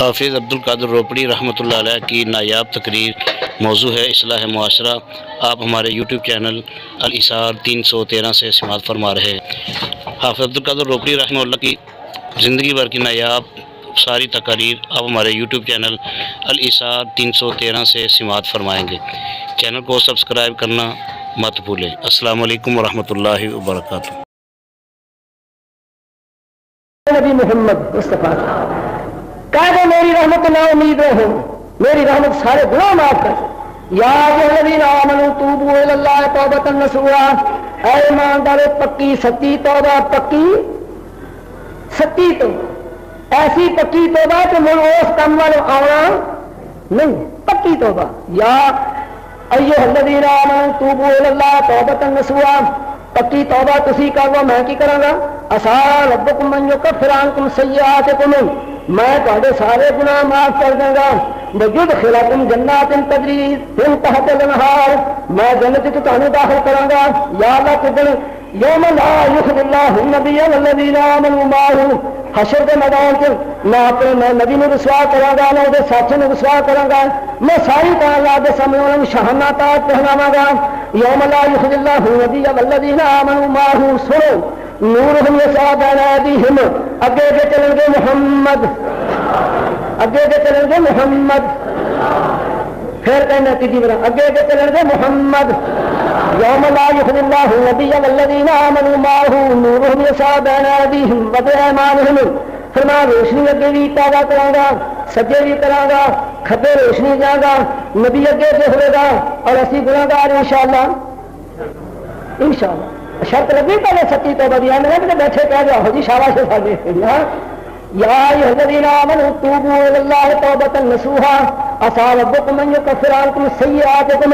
حافظ عبدالقادر روپڑی رحمۃ اللہ علیہ کی نایاب تقریر موضوع ہے اصلاح معاشرہ۔ آپ ہمارے یوٹیوب چینل الاسار 313 سے سماعت فرما رہے ہیں۔ حافظ عبدالقادر روپڑی رحمہ اللہ کی زندگی بھر کی نایاب ساری تقاریر آپ ہمارے یوٹیوب چینل الاسار 313 سے سماعت فرمائیں گے۔ چینل کو سبسکرائب کرنا مت بھولیں۔ السلام علیکم ورحمۃ اللہ وبرکاتہ۔ نبی محمد مصطفیٰ کہہ دو میری رحمت نہ امید ہو، میری رحمت سارے گناہ معاف کر دے۔ یا الذین آمنوا توبوا الی اللہ توبۃ نصوحا، اے ایماندارو پکی سچی توبہ، پکی سچی تو ایسی پکی توبہ کہ من اس کم وال آنا نہیں، پکی توبہ۔ یا ایھا الذین آمنوا توبوا الی اللہ توبۃ نصوحا، پکی توبہ تسی کرو، میں کی کراں گا؟ عسیٰ ربکم ان یکفر عنکم سیئاتکم، میں تہاڈے سارے گناہ معاف کر دوں گا۔ ویدخلکم جنات تجری من تحتها الانہار، میں جنت وچ تہانوں داخل کراں گا۔ یا اللہ کدن یوم لا یخزی اللہ النبی والذین آمنوا معہ، حشر کے میدان چ میں اپنے نبی نو رسوا کراں گا، میں دے ساتھی نو رسوا کراں گا، میں ساری کائنات دے سامنے انہاں نوں شاہانہ تاج پہناواں گا۔ یوم لا یخزی اللہ النبی والذین آمنوا معہ، سنو نورہم یسعی بین ایدیہم، اگے کے چلیں گے محمد، اگے کے چلیں گے محمد، پھر کہنا تیجی بار اگے کے چلیں گے محمد۔ یوم لا یخزی اللہ النبی والذین آمنوا معہ نورہم یسعی بین ایدیہم وبایمانہم، فرمایا روشنی اگے بھی پیدا کراں گا، سجے بھی کراں گا، کھبے روشنی جاں گا، نبی اگے سے ہوئے گا اور اسی گناہگار انشاءاللہ انشاءاللہ۔ شرط لگی پہلے سچی توبہ دی، میں نے بیٹھے کہہ دیا ہو جی شاباش ہے سارے۔ یا ایھا الذین آمنوا توبوا الی اللہ توبۃ نصوحا عسیٰ ربکم ان یکفر عنکم سیئاتکم،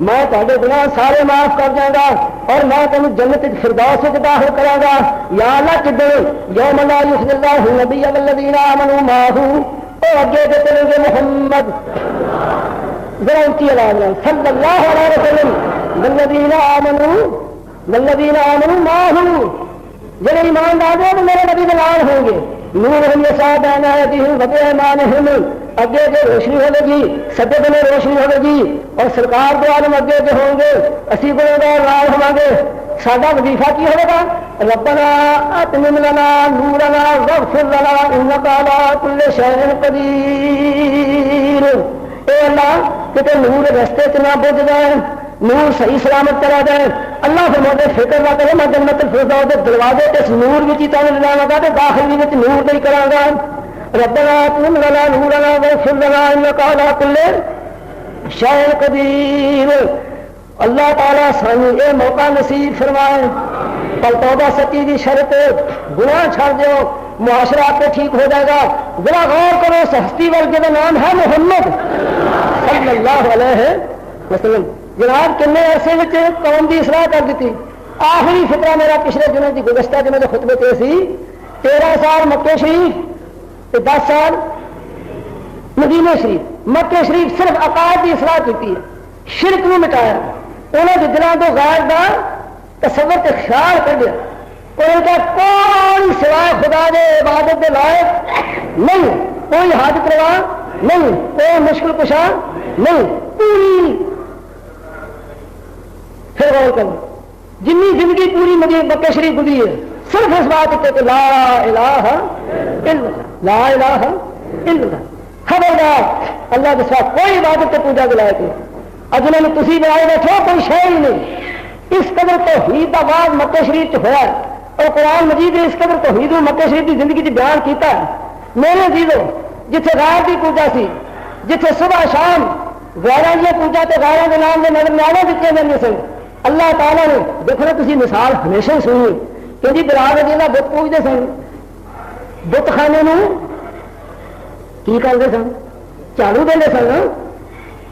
میں تہاڈے گناہ سارے معاف کر دوں گا اور میں تمہیں جنت فردوس وچ داخل کراں گا۔ یا اللہ کدن یوم لا یخزی اللہ النبی والذین آمنوا معہ، او اگے کے چلیں گے محمد، ذرا اونچی آواز میں صلی اللہ علیہ وسلم، والذین آمنوا معہ، جڑے ایمان لانے وہ میرے نبی کے نال ہوں گے۔ نورہم یسعی بین ایدیہم وبایمانہم، اگے جو روشنی ہوے گی، سجے بنے روشنی ہوے گی اور سرکار دو عالم اگے جو ہوں گے، اسی گنہگار نال ہوں گے۔ ساڈا وظیفہ کی ہوگا؟ ربنا اتمم لنا نورنا واغفر لنا انک علی کل شیء قدیر۔ اے اللہ کہ نور رستے چ نہ بجھ جائے، نور صحیح سلامت کرا دے۔ اللہ فرماتے فکر نہ کرے، میں جنت الفردوس دے دروازے تے اس نور وچ تانوں لاواں گا تے داخل بھی وچ نور نہیں کراں گا۔ ربنا اتمم لنا نورنا واغفر لنا انک علی کل شیء قدیر۔ اللہ تعالیٰ سانوں یہ موقع نصیب فرمائے۔ پر توبہ سچی دی شرط گناہ چھڑ دیو، معاشرہ آپ کو ٹھیک ہو جائے گا۔ ذرا غور کرو اس ہستی والے کا نام ہے محمد صلی اللہ علیہ وسلم۔ جناب کنے عرصے میں قوم کی اصلاح کر دیتی۔ آخری فطرہ میرا پچھلے دنوں کی گزشتہ دنوں کے خطبے پہ سی، 13 سال مکے شریف 10 سال مدینہ شریف۔ مکے شریف صرف عقائد کی اصلاح کی ہے، شرک کو مٹایا، انہوں نے دلوں تو غیر دا تصور تے خیال کر دیا، ان کا کوئی سوائے خدا دے عبادت دے لائق نہیں، کوئی حاجت روا نہیں، کوئی مشکل کشا نہیں، پوری پھر غور کرو جنی زندگی پوری مکہ شریف گزری ہے صرف اس بات کہ لا الہ الا اللہ، لا الہ الا اللہ۔ خبردار اللہ کے ساتھ کوئی عبادت تو پوجا کے لائق نہیں۔ اور جنہوں نے تسی بنائے بیٹھو کوئی شے ہی نہیں۔ اس قدر توحید کا بعد مکہ شریف ہوا ہے اور قرآن مجید نے اس قدر توحید مکہ شریف کی زندگی سے بیان کیتا ہے۔ میرے عزیزو جتھے غیر کی پوجا سی، جتھے صبح شام غیراں کی پوجا تے غیراں کے نام دے نعرے دیتے جاندے سن، اللہ تعالیٰ نے دیکھو نا تسی مثال ہمیشہ ہی سنی کہ جی برادر جی بت پوجتے سن، بت خانے میں کی کرتے سن؟ جھاڑو دے سن،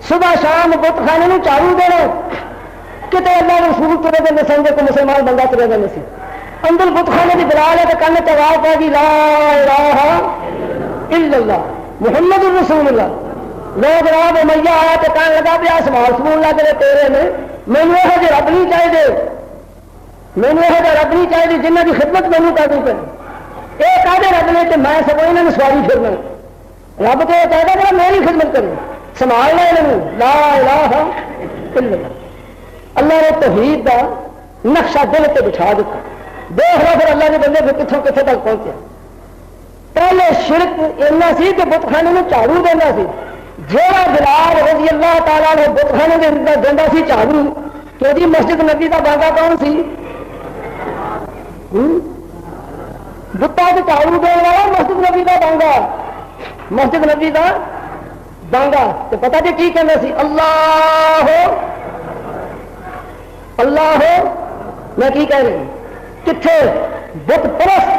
صبح شام بت خانے میں جھاڑو دینا۔ کتنے اللہ رسول ترے دے سن کو مسلمان بندہ ترے دے سی، اندر بت خانے کی بلا لے تو کن چواز پہ گی لا الہ الا اللہ محمد الرسول اللہ۔ لوگ جناب میاں آیا تو کہنے لگا پیا سوال سمول لگ رہے تیرے نے، مینو یہ جی رب نہیں چاہیے، مینو یہ رب نہیں چاہیے جنہ کی خدمت مینو کر دوں پہ یہ کہتے رب نے کہ میں سب یہاں نے سواری پھرنا رب تو یہ کہتا کہ میری خدمت کرے، سنبھالنا انہوں لا الہ الا اللہ۔ اللہ نے توحید کا نقشہ دل سے بٹھا دیتا۔ دیکھ رہا پھر اللہ کے بندے پھر کتوں کتنے تک پہنچے۔ پہلے شرک اتنا سی کہ بت خانے میں جھاڑو دینا سی، جہاں بلال رضی اللہ تعالیٰ نے بت خانے کے اندر دینا سی جھاڑو، تو جی مسجد نبی کا بانگا کون سی؟ بتا کے جھاڑو دینے والا مسجد نبی کا بانگا، مسجد نبی کا بانگا۔ تو پتا جی کی کہنا سی؟ اللہ ہو اللہ ہو۔ میں کی کہہ رہی ہوں؟ کتنے بت پرست،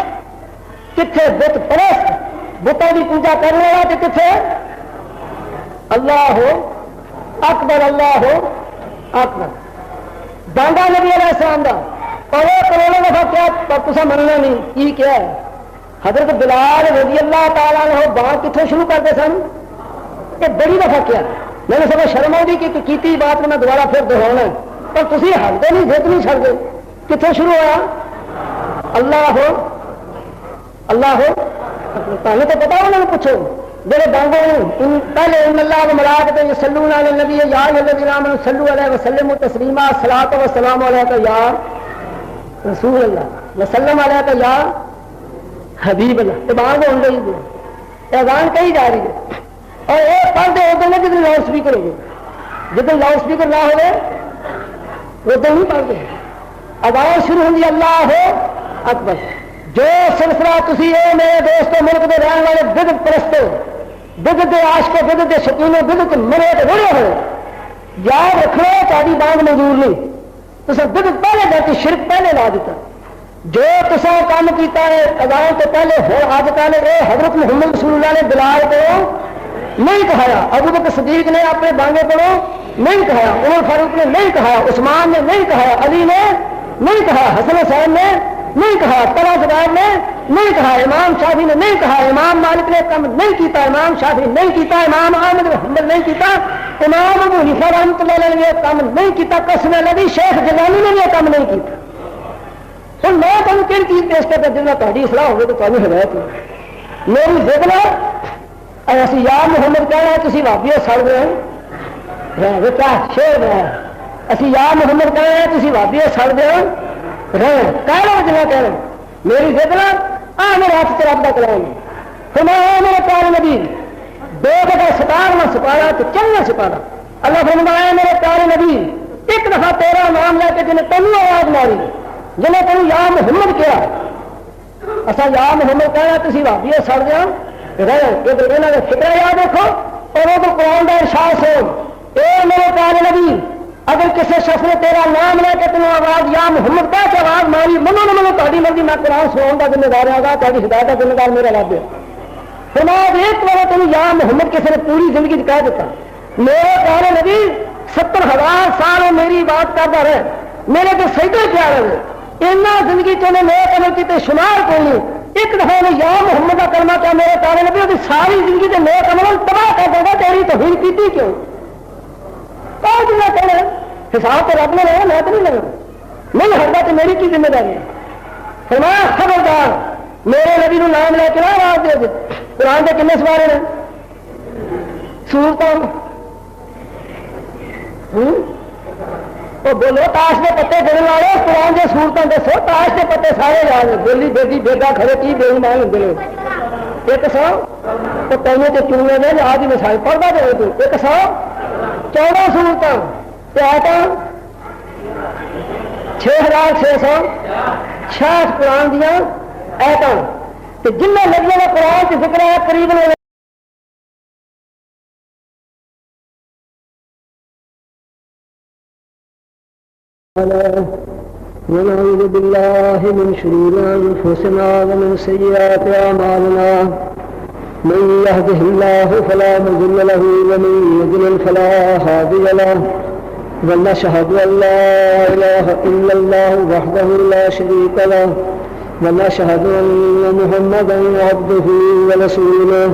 کتنے بت پرست بتوں کی پوجا کرنے والا، تو کتنے اللہ ہو اکبر، اللہ ہو اکبر۔ بانگا نبی علیہ السلام کا کروڑوں دفعہ کیا تصا مننا نہیں کی کیا ہے؟ حضرت بلال رضی اللہ تعالیٰ نے بات کتوں شروع کرتے سن؟ یہ بڑی دفعہ کیا، میں نے سب شرم آؤں گی کہ کیتی بات میں دوبارہ پھر دہرانا، پر تھی ہلتے نہیں جت نہیں چڑھتے۔ کتوں شروع ہوا؟ اللہ ہو اللہ ہو۔ تمہیں تو پتا انہوں نے پوچھو جڑے بانگو پہلے ان اللہ و ملائکۃ یصلون علی النبی یا ایھا الذین آمنوا صلوا علیہ وسلموا تسلیما، الصلاۃ والسلام علیک یا رسول اللہ وسلم علیک یا حبیب اللہ۔ تو بانگ ہو گئی، اذان کہی جا رہی ہے، اور یہ پڑھتے ہوتے ہیں جتنے لاؤڈ اسپیکر ہوگی، جتنے لاؤڈ اسپیکر نہ ہوئے ادھر نہیں پڑھتے۔ اذان شروع ہوگی اللہ ہو اکبر۔ جو سلسلہ تھی یہ میرے دوستوں ملک کے رہنے والے بدعت پرستو، بدعت دے عاشقو، بدعت دے شکینو، بدعت مرے تے رڑے ہوئے، یاد رکھو تاری بانگ منظور نہیں۔ تصا بدعت پہلے جاتی، شرک پہلے لا دیتا۔ جو تصا کام کیتا ہے اذان تو پہلے ہو آج کل یہ حضرت محمد رسول اللہ نے بلال کو نہیں کہایا، ابو بکر صدیق نے اپنے بانگے کو نہیں کہایا، عمر فاروق نے نہیں کہایا، عثمان نے نہیں کہایا، علی نے نہیں کہا، حسن حسین نے نہیں کہا، طلحہ زبیر نے نہیں کہا، امام شافعی نے نہیں کہا، امام مالک نے کم نہیں کیتا، امام شافعی نہیں کیتا، امام احمد بن حنبل نہیں کیتا، امام ابو حنیفہ رحمۃ اللہ علیہ نے کم نہیں کیتا، قسم لگی شیخ جیلانی نے یہ کم نہیں کیتا۔ تو میں تمہیں کہڑی چیز پیش کرتا جس میں تہاڈی اصلاح ہوگی تو تمہیں ہدایت ہو میری ذکر اسی یا محمد کہنا ہے، تسی بھابی سڑ گئے رہے کیا شیر ہے، اسی یا محمد کہنا ہے، تسی بھابی سڑ گئے رہے کہہ لو جنا کہہ لو میری ذکر میرے ہاتھ سے رب کا کلام فرمایا میرے پیارے نبی دو دفعہ ستارنا سپارا تو چلنا سپارا۔ اللہ فرمایا میرے پیارے نبی ایک دفعہ تیرا نام لے کے جنہیں تینوں آواز ماری، جنہیں تینوں یا محمد کیا، اصا یا محمد کہنا تھی بھابی سڑ گیا رہے۔ ادھر یہاں نے فکر یاد رکھو اور وہ تو قرآن کا ارشاد ہو، اے میرے پیارے نبی اگر کسی شخص نے تیرا نام لے کے تینوں آواز یا محمد کہہ کے آواز ماری، منو نہ منو تاری مرضی، میں قرآن سناؤں کا ذمہ دار ہوگا، تاری ہدایت کا ذمہ دار میرا رب ہے۔ فرمایا ایک بار تین یا محمد کسی نے پوری زندگی کہہ دیتا، میرے پیارے نبی 70,000 سال میری بات کرتا رہے، میرے تو سجدے کیا رہے، اتنا زندگی چلے میرے عمل کی شمار کو نہیں، ایک دفعہ نے یا محمد کا کلمہ کیا میرے پیارے نبی وہ ساری زندگی کے میرے عمل تباہ کر دے گا، تیری توہین کی کیوں کہنا حساب تو رب نے لگا، میں تو نہیں لگا، نہیں ہٹتا تو میری کی ذمہ داری ہے۔ فرمایا خبردار میرے نبی نو نام لے کے نہ آواز دے دے۔ قرآن کے کنے سوارے نے سورتوں تو بولو تاش کے پتے گرن والے قرآن کے سورتوں دسو، تاش کے پتے سارے یاد بولی بیٹی بیٹا کھڑے کی بے ایمان ہوں گے ایک سو تو پہلے تو چونے نے آج ہی مثال پڑھتا دے تو 114 سورتوں آتا 6,666 قرآن دیا ایتاں تو جن لفظوں کا قرآن سے ذکر ہے قریب ونعوذ بالله من شرور أنفسنا ومن سيئات أعمالنا من يهده الله فلا مضل له ومن يضلل فلا هادي له ونشهد أن لا إله إلا الله وحده لا شريك له ونشهد أن محمدا عبده ورسوله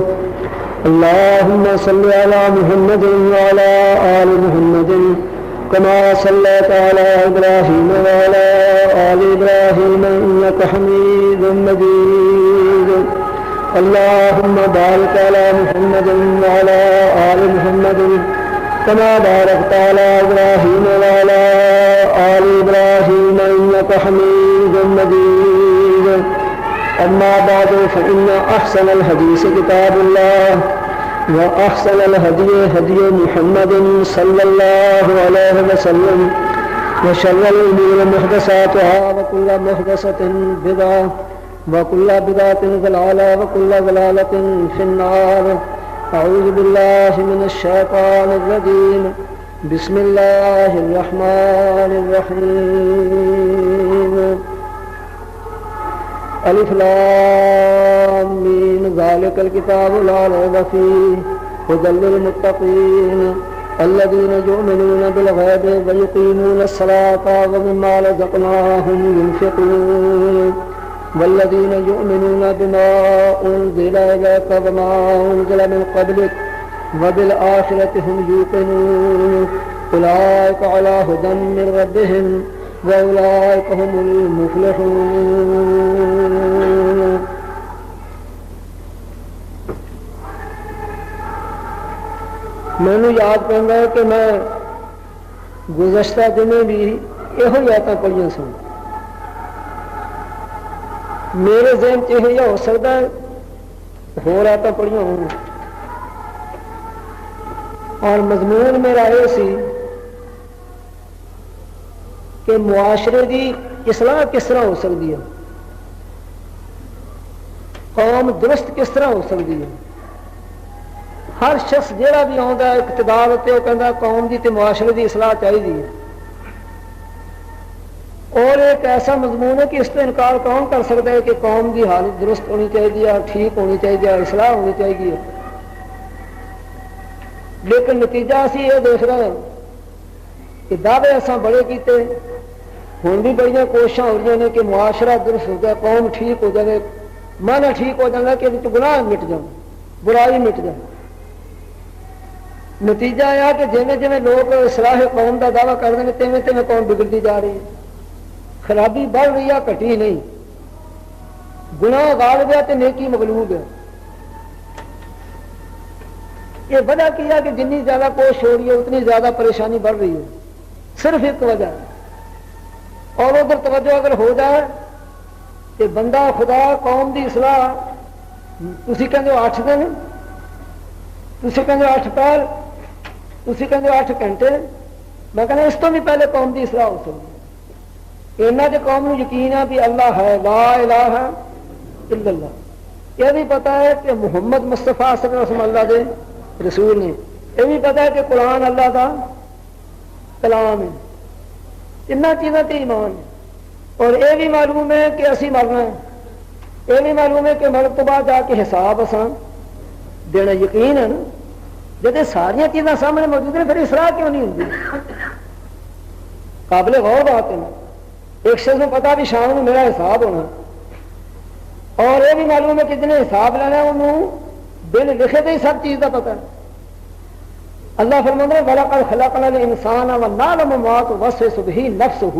اللهم صل على محمد وعلى آل محمد كما صليت على إبراهيم وعلى آل إبراهيم إنك حميد مجيد اللهم بارك على محمد وعلى آل محمد كما باركت على إبراهيم وعلى آل إبراهيم إنك حميد مجيد. أما بعد فإن أحسن الحديث كتاب الله وأحسن الهدي هدي محمد صلى الله عليه وسلم وشر الأمور محدثاتها وكل محدثة بدعة وكل بدعة ضلالة وكل ضلالة في النار. أعوذ بالله من الشيطان الرجيم. بسم الله الرحمن الرحيم. الف لام میم ذلك الكتاب لا ريب فيه هدى للمتقين الذين يؤمنون بالغيب ويقيمون الصلاة ومما رزقناهم ينفقون والذين يؤمنون بما أنزل إليك وما أنزل من قبلك وبالآخرة هم يوقنون أولئك على هدى من ربهم وأولئك هم المفلحون. میں نے یاد کرنا ہے کہ میں گزشتہ دنوں بھی یہ آیتاں پڑھیاں سن. میرے ذہن چ یہ ہو سکتا ہے ہو آیتاں پڑھیاں ہوں اور مضمون میرا یہ سی کہ معاشرے کی اصلاح کس طرح ہو سکتی ہے, قوم درست کس طرح ہو سکتی ہے. ہر شخص جہاں بھی آتا ہے اقتدار تے وہ کہتا قوم کی تے معاشرے کی اصلاح چاہیے. اور ایک ایسا مضمون ہے کہ اس سے انکار کون کر سکتا ہے کہ قوم کی حالت درست ہونی چاہیے, ٹھیک ہونی چاہیے, اصلاح ہونی چاہیے. لیکن نتیجہ اسی یہ دیکھ رہے ہیں کہ دعوے ایسا بڑے کیتے ہوں بھی بڑی کوششاں ہو رہی ہیں کہ معاشرہ درست ہو جائے, قوم ٹھیک ہو جائے, مانا ٹھیک ہو جائے کہ گناہ مٹ جائے, برائی مٹ جائے. نتیجہ یہ کہ جویں جویں لوگ اصلاح قوم کا دعویٰ کرتے ہیں تیویں تیویں قوم بگڑتی جا رہی ہے, خرابی بڑھ رہی ہے, گھٹی نہیں. گناہ غالب ہے تو نیکی مغلوب ہے. یہ وجہ کیا کہ جتنی زیادہ کوشش ہو رہی ہے اتنی زیادہ پریشانی بڑھ رہی ہے. صرف ایک وجہ ہے. اور ادھر توجہ اگر ہو جائے کہ بندہ خدا قوم کی اصلاح تسی کہندے ہو 8 دن, تسی کہندے ہو 8 پہر, تسی کہندے ہو 8 گھنٹے, میں کہنا اس تو بھی پہلے قوم کی اصلاح ہو سکتی. اینا کہ قوم کو یقین ہے بھی اللہ ہے, لا الہ الا اللہ. یہ بھی پتا ہے کہ محمد مصطفیٰ صلی اللہ علیہ وسلم اللہ دے رسول نے. یہ بھی پتا ہے کہ قرآن اللہ کا کلام ہے. ان چیزوں سے ایمان ہے. اور یہ بھی معلوم ہے کہ اسی مرنا ہے. یہ بھی معلوم ہے کہ مرد تو بعد جا کے حساب آسان دینا یقین ہے نا. جب ساری چیزاں سامنے موجود ہیں پھر اصلاح کیوں نہیں ہوتی؟ قابل غور بات ہے. ایک شخص کو پتا بھی شام کو میرا حساب ہونا, اور یہ بھی معلوم ہے کہ جنہیں حساب لینا انہوں بل لکھے تو ہی سب چیز کا پتا ہے. اللہ فرماتا ہے وَلَقَدْ خَلَقْنَا الْإِنسَانَ وَنَعْلَمُ مَا تُوَسْوِسُ بِهِ نَفْسُهُ.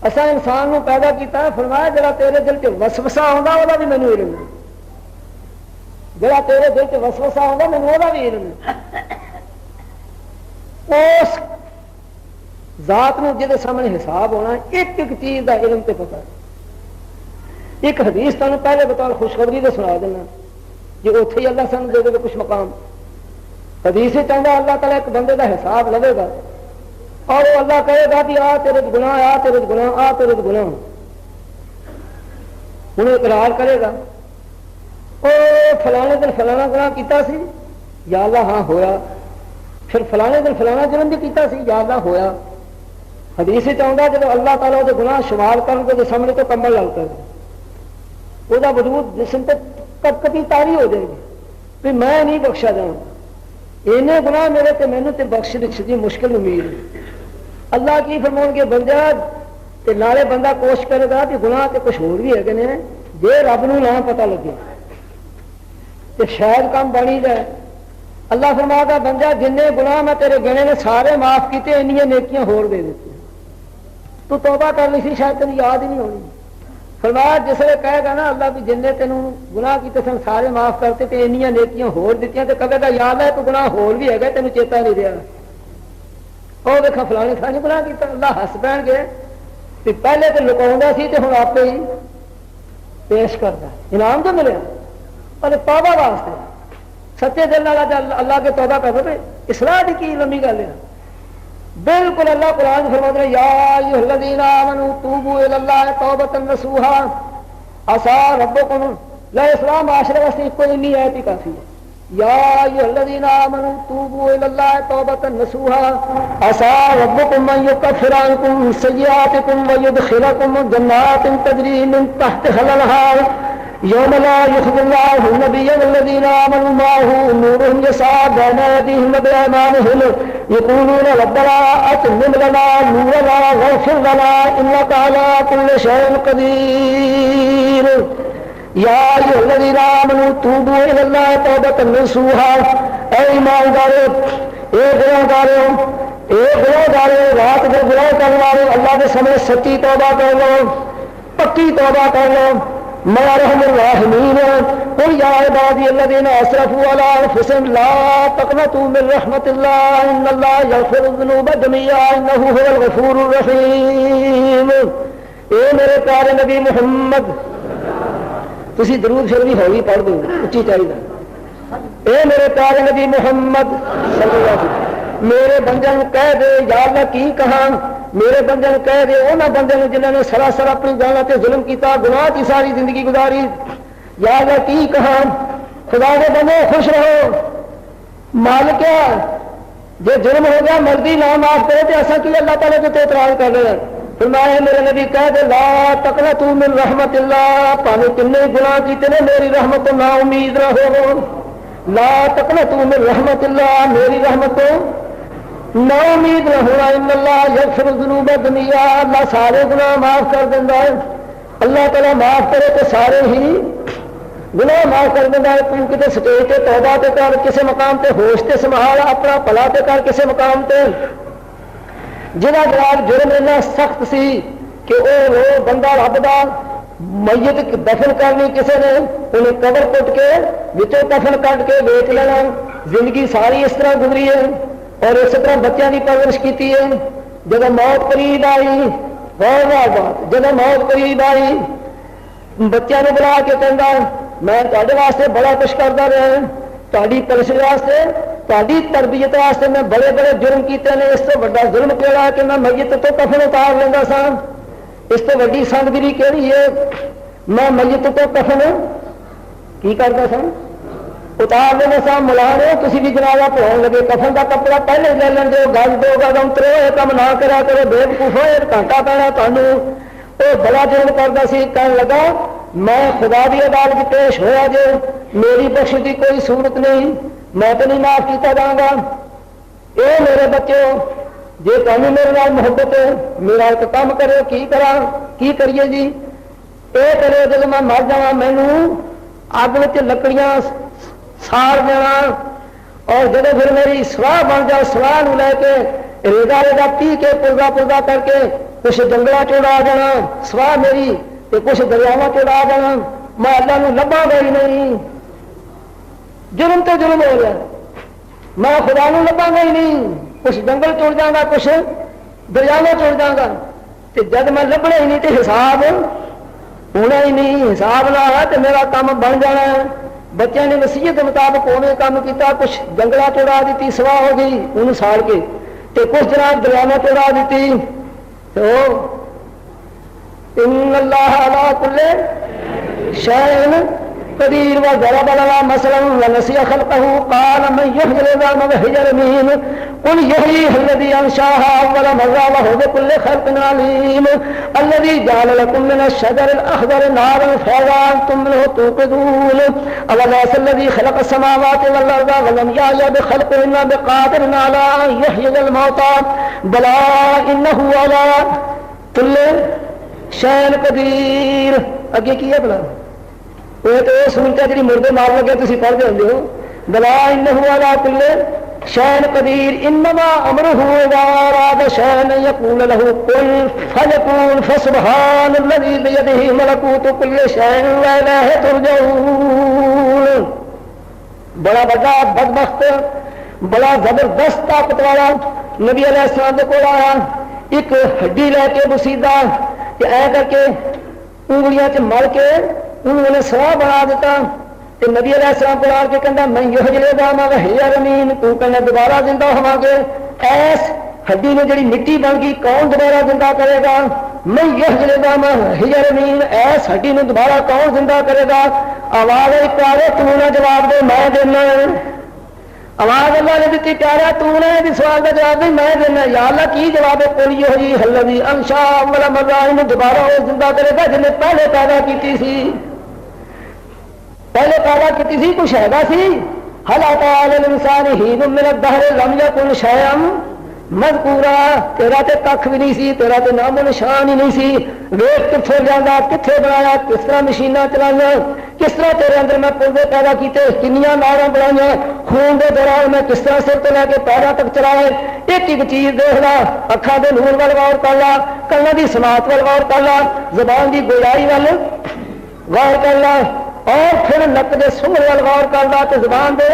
اسا انسان کو پیدا کیتا ہے, فرمایا جڑا تیرے دل سے وسوسہ آندا اودا بھی مینوں علم ہے. جڑا تیرے دل سے وسوسہ آندا مینوں اودا بھی علم ہے. اس ذات نو جہدے سامنے حساب ہونا ایک ایک چیز دا علم تے پتا ہے. ایک حدیث تمہیں پہلے بطور خوشخبری دے سنا دینا جی اتنے ہی اللہ سن دے دے کچھ مقام. حدیث چاہتا اللہ تعالیٰ ایک بندے کا حساب لے گا اور وہ اللہ کہے گا کہ آ تیرے گناہ, آ تیرے گناہ, آ تیرے گناہ. انہیں اقرار کرے گا او فلانے دن فلانا گناہ کیتا سی, یا اللہ ہاں ہویا. پھر فلانے دن فلانا جرم بھی کیتا سی, یا اللہ ہویا. حدیث چاہتا جب اللہ تعالیٰ وہ گناہ شمار کر کے سامنے تو کمبل لگتا ہے وہ وجود جسم پہ کب کبھی تاری ہو جائے گی کہ میں نہیں بخشا جاؤں. اینے گناہ میرے تے مینوں تے بخش دی مشکل امید. اللہ کی فرمان کے بندہ تے نالے بندہ کوشش کرے گا کہ گناہ تے کچھ ہور بھی ہے کہ نہیں, جے رب نو نہ پتہ لگے تے شاید کام بنی جائے. اللہ فرماتا بندہ جن گناہ میں تیرے گنے نے سارے معاف کیتے, انیاں نیکیاں ہور دے دیتے. تو توبہ کر لی سی شاید تینوں یاد ہی نہیں ہونی. فرمایا جس نے کہے گا نا اللہ بھی جن نے تینوں گناہ کیتے سن سارے معاف کرتے تے انیاں نیکیاں ہور دتیاں تے کہے گا یا اللہ ایک گناہ ہور بھی ہے تینوں چیتا نہیں رہا، وہ دیکھا فلانے سارے گناہ کیتا، اللہ ہس پہن گئے تے پہلے تو لکاؤندا سی تے ہن آپ ہی پیش کرتا انعام تو ملیا اور توبہ واسطے سچے دل نال اللہ کے توبہ کر دے اصلاح دی کی لمبی گل ہے بالکل اللہ قرآن فرماتا ہے یا ایھا الذین آمنوا توبوا الی اللہ توبۃ نصوحا عسى ربکم لا اصلاح معاشرے واسطے کوئی انی آیت ہی کافی ہے یا ایھا الذین آمنوا توبوا الی اللہ توبۃ نصوحا عسى ربکم ان یکفر عنکم سیئاتکم ویدخلکم جنات تجری من تحتها الانہار یوم لا یخزی اللہ النبی والذین آمنوا معه نورهم یسعی بین ایدیہم وبایمانہم یقولون ربنا اتمم لنا نورنا واغفر لنا انک علی کل شیء قدیر یا ایھا الذین آمنوا توبوا الی اللہ توبۃ نصوحا اے ایماندارو اے گناہگارو رات کو گناہ کرنے والے اللہ کے سامنے سچی توبہ کر لو پکی توبہ کر لو ما رحم الراحمین قل یا عبادی الذین اسرفوا علی انفسهم لا تقنطوا من رحمت اللہ ان اللہ یغفر الذنوب جميعا انہ هو الغفور الرحیم۔ اے میرے پیارے نبی محمد تسی درود شریف بھی ہوئی پڑھ دو اچھی چاہیے، اے میرے پیارے نبی محمد صلی اللہ علیہ وسلم میرے بندے کہہ دے یا اللہ کی کہاں میرے بندے کہہ دے انہاں بندے جنہوں نے سراسر اپنی جاناں تے ظلم کیتا گناہ کی ساری زندگی گزاری یا اللہ کی کہاں خدا دے بندے خوش رہو مالک جے جرم ہو گیا مرضی نہ معاف کرے تے ایسا کی اللہ تعالیٰ کے اعتراض کر رہے ہیں فرمایا میرے نبی کہہ دے لا تقنطوا من رحمت اللہ پاویں کتنے گناہ کیتے نے میری رحمت تو نا امید رہو لا تقنطوا من رحمت اللہ میری رحمت تو نا امید رہو ان اللہ یغفر الذنوب جميعا اللہ سارے گناہ معاف کر دینا ہے اللہ تعالیٰ معاف کرے تو سارے ہی گناہ معاف کر دینا ہے تم کتے سٹیج تے توبہ تے کر کسی مقام تے ہوش تے سنبھال اپنا بھلا تے کر کسی مقام تے جنہ جناب جرم اتنا سخت سی کہ وہ بندہ رب دا میت دفن کرنی کسی نے انہیں قبر کٹ کے وچوں دفن کٹ کے بیچ لینا زندگی ساری اس طرح گزری ہے اور اسی طرح بچوں کی پرورش کی ہے جب موت قریب آئی بہت بات جب موت قریب آئی بچوں نے بلا کے کہنا میں تھوڑے واسطے بڑا کچھ کرتا رہا تاری پرورش واسطے تاری تربیت واسطے میں بڑے بڑے جرم کیتے ہیں اس تو بڑا ظلم کہڑا کہ میں میت تو کفن اتار لینا سا اس تو وڈی سنگدری کہڑی ہے میں میت تو کفن کی کرتا سا اتار لینا سا ملانے کسی بھی جنازہ پڑھاؤ لگے کفن کا کپڑا پہلے لے لیں گے گل دو گا اترو یہ کام نہ کرا کرو بے وقوفو گھنٹہ پینا تمہیں وہ بڑا جرم کرتا سی کہنے لگا میں خدا کی عدالت پیش ہوا جے میری بخش کی کوئی صورت نہیں میں تو نہیں معاف کیتا جاؤں گا اے میرے بچوں جی تمہیں میرے نال محبت ہے میرا ایک کام کرو کی کرا کی کریے جی اے کرو جب میں مر جا مینو اگ میں لکڑیاں ساڑ دینا اور جب پھر میری سواہ بن جائے سواہ نو لے کے ریزا ریزا پی کے پرزا پرزا کر کے کچھ جنگلہ چوڑا جانا سواہ میری تے کچھ دریاواں چوڑا جانا میں اللہ نو لبا گا ہی نہیں جرم تو جرم ہو گیا میں خدا نو لبا گا ہی نہیں کچھ جنگل چڑ جاؤں گا کچھ دریاواں چڑ جاؤں گا تے جب میں لبنا ہی نہیں تے حساب ہونا ہی نہیں حساب نہ ہے تے میرا کام بن جانا ہے بچوں نے وصیت مطابق اوے کام کیتا کچھ جنگلہ چڑا دیتی سواہ ہو گئی انہوں ساڑ کے تے کچھ جناب دریاواں چڑا دیتی تو ان اللہ علی کل شیء قدیر وضرب لنا مثلا ونسي خلقه قال من يحيي العظام وهي رميم قل يحييها الذي انشاها اول مره وهو بكل خلق عليم الذي جعل لكم من الشجر الاخضر نارا فاذا انتم منه توقدون اوليس الذي خلق السماوات والارض ولم يعي بخلقهن بقادر على ان يحيي الموتى بلى انه على كل شیء قدیر اگے کی ہے بلا وہ تو یہ سنتا جی مردے مار لگے تھی پڑھتے ہوں بلا انہ علی کل شأن قدیر انما امرہ اذا اراد شأن یقول له کن فیکون فسبحان الذی بیدہ ملکوت کل شیء والیہ ترجعون. بڑا بڑا بدبخت بڑا زبردست طاقت والا نبی علیہ السلام کو آیا, ایک ہڈی لے کے بسیدہ کہ اے کر کے انگلیاں چ مل کے انہوں نے سوا بنا دیتا. کہ نبی علیہ السلام کو آ کے کہنا میں یحیی العظام وہی رمیم, تو کہنا دوبارہ زندہ ہوا گے. ایس ہڈی میں جڑی مٹی بن گئی کون دوبارہ زندہ کرے گا؟ میں یحیی العظام وہی رمیم, ایس ہڈی میں دوبارہ کون زندہ کرے گا؟ آواز پیارے تو نہ جواب دے میں دینا. آواز اللہ نے دیتی پیارا تو نے بھی سوال کا جواب نہیں میں دینا. یا اللہ کی جواب ہے؟ قل یحیی الذی انشا اول مرہ, دوبارہ وہ زندہ کرے گا جن نے پہلے پیدا کی سی. پہلے پیدا کی سی کچھ ہے گا سی. هل اتى على الانسان حين من الدهر لم يكن شيئا مذکورا. تیرا تے کھ بھی نہیں سی, تیرا تے نام و نشان ہی نہیں سی. ویخ کتھوں جانا, کتھے بنایا, کس طرح مشیناں چلائیاں, کس طرح تیرے اندر میں پردے پیدا کیتے, کنیاں ناراں بنائیاں, خون دے دوران میں کس طرح سر تو لے کے پیروں تک چلائے. ایک ایک چیز دیکھ لا, اکھاں دے نور وال غور کر لا, کلاں دی سماعت وال غور کر لا, زبان دی گویائی وال غور کر لا, اور پھر نک دے سنگھ وال غور کر لا, تے زبان دے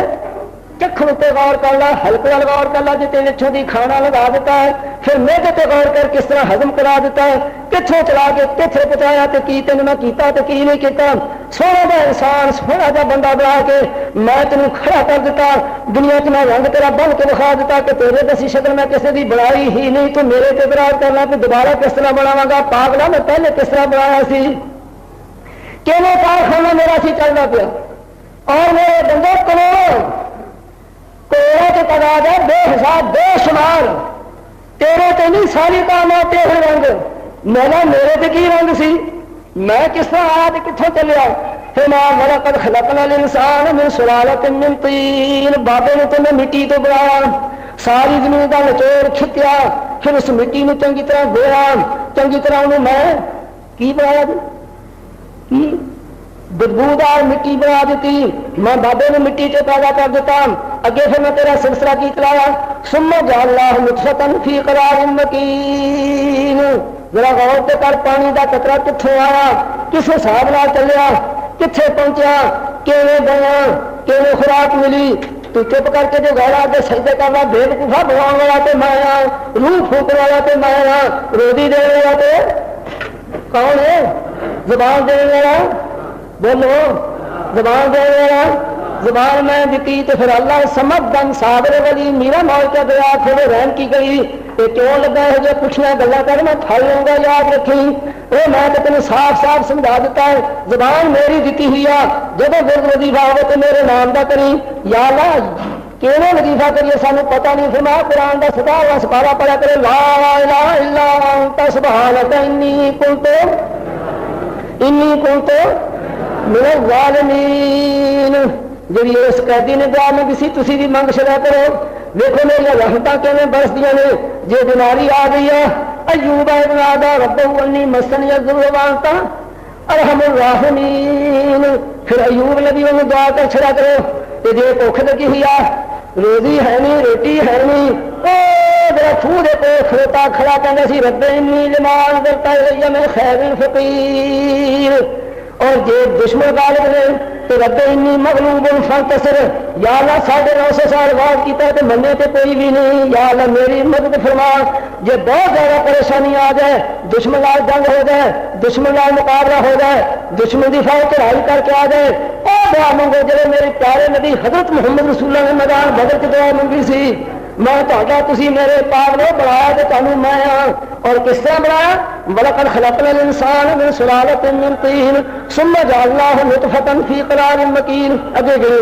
چکھن تے غور کر لا, حلق وال غور کر لا جتے نچھوں دی کھانا لگا دیتا ہے, پھر میدے تے غور کر کس طرح ہضم کرا دیتا ہے, کتھوں چلا کے کتھے پہنچایا تے کی تینوں میں کیتا تے کی نہیں کیتا. سونا دا انسان سونا دا بندہ بنا کے میں تینوں کھڑا کر دیتا, دنیا چ میں رنگ تیرا بن کے دکھا دیتا کہ تیرے دسی شکل میں کسی دی بنائی ہی نہیں, تو میرے تے اعتراض کرنا کہ دوبارہ کس طرح بناواں گا. پاگلا میں پہلے کس طرح بنایا سی, کیوں کارخانہ میرا سی چلتا پیا, اور میرے بندے کروڑوں کی تعداد ہے, بے حساب بے شمار. تیرے تے نہیں ساری کائنات تیرے رنگ, میرے تے کی رنگ سی, میں کس طرح آیا تے کتھوں چلیا. فما ولقد خلقنا الانسان من سلالۃ من طین, بابے نے تے میں مٹی تو بنایا, ساری زمین کا نچوڑ کھتیا, پھر اس مٹی نو چنگی طرح گویا, چنگی طرح انہوں میں کی بنایا کی بدبودار مٹی بنا دیتی. میں بابے نے مٹی سے پیدا کر دیتا. اگے پھر میں تیرا سلسلہ کی چلایا. ثم جعلناہ نطفۃ فی قرار مکین, ذرا غور تے کر, پانی دا قطرہ کتھوں آیا, کس حساب نال چلیا, کتھے پہنچیا, کیویں گیا, کیویں خوراک ملی. تو چپ کر کے جو گھر آ کے سجدے کرنا بے وقوفا بنانے والا تے میں ہاں, روح پھونکنے والا تے میں ہاں, روزی دینے والا تے کون ہے؟ زبان دینے والا, بولو زبان دینے والا. زبان میں دیتی تو پھر اللہ سمجھ دن صابر ولی میرا مال کیا دیا, پھر رحم کی گئی. یہ کیوں لگا ہے جو پوچھنا گلا کر, میں پھڑ لوں گا, یاد رکھی وہ میں تو تمہیں صاف صاف سمجھا دیتا ہے. زبان میری دیتی ہوئی ہے, جب ورد وظیفہ ہو تو میرے نام دا کری. یا اللہ کیوں وظیفہ کریے سانو پتہ نہیں, پھر میں قرآن دا سدا ہوا سپارہ پڑھا کرے, لا الہ الا انت سبحانک انی کنت من الظالمین. جی اس قیدی نے دعا منگی سی, تسی بھی منگ چلا کرو. دیکھو میری رحمتاں کیویں برسدیاں نے. جی بیماری آ گئی ہے, ایوب نادى ربه انی مسنی الضر وانت ارحم الراحمین. پھر ایوب نبی نے دعا کر چھڑا کرو. جی بھوک لگی ہوئی ہے, روزی ہے نہیں, روٹی ہے نہیں, ذرا خوہ دے کو کھڑوتا کھڑا کہنا سی رب انی لما انزلت الی من خیر فقیر. اور جی دشمن غالب نے تو رب انی مغلوب فانتصر, یا اللہ 950 سال وار کیتا ہے تو مننے تے کوئی بھی نہیں. یا اللہ میری مدد فرما. جی بہت زیادہ پریشانی آ جائے, دشمن نال جنگ ہو جائے, دشمن نال مقابلہ ہو جائے, دشمن دی فوج چڑھائی کر کے آ جائے, اور دعا منگو جڑے میرے پیارے نبی حضرت محمد رسول اللہ نے میدان بدر کی دعا منگی سی. میں تہاڈا تسی میرے پاک نے بنایا تے تانوں میں ہاں. اور کس طرح بنایا؟ وَلَقَدْ خَلَقْنَا الْإِنسَانَ مِنْ سُلَالَةٍ مِّن طِينٍ ثُمَّ جَعَلْنَاهُ نُطْفَةً فِي قَرَارٍ مَّكِينٍ. اگے گئے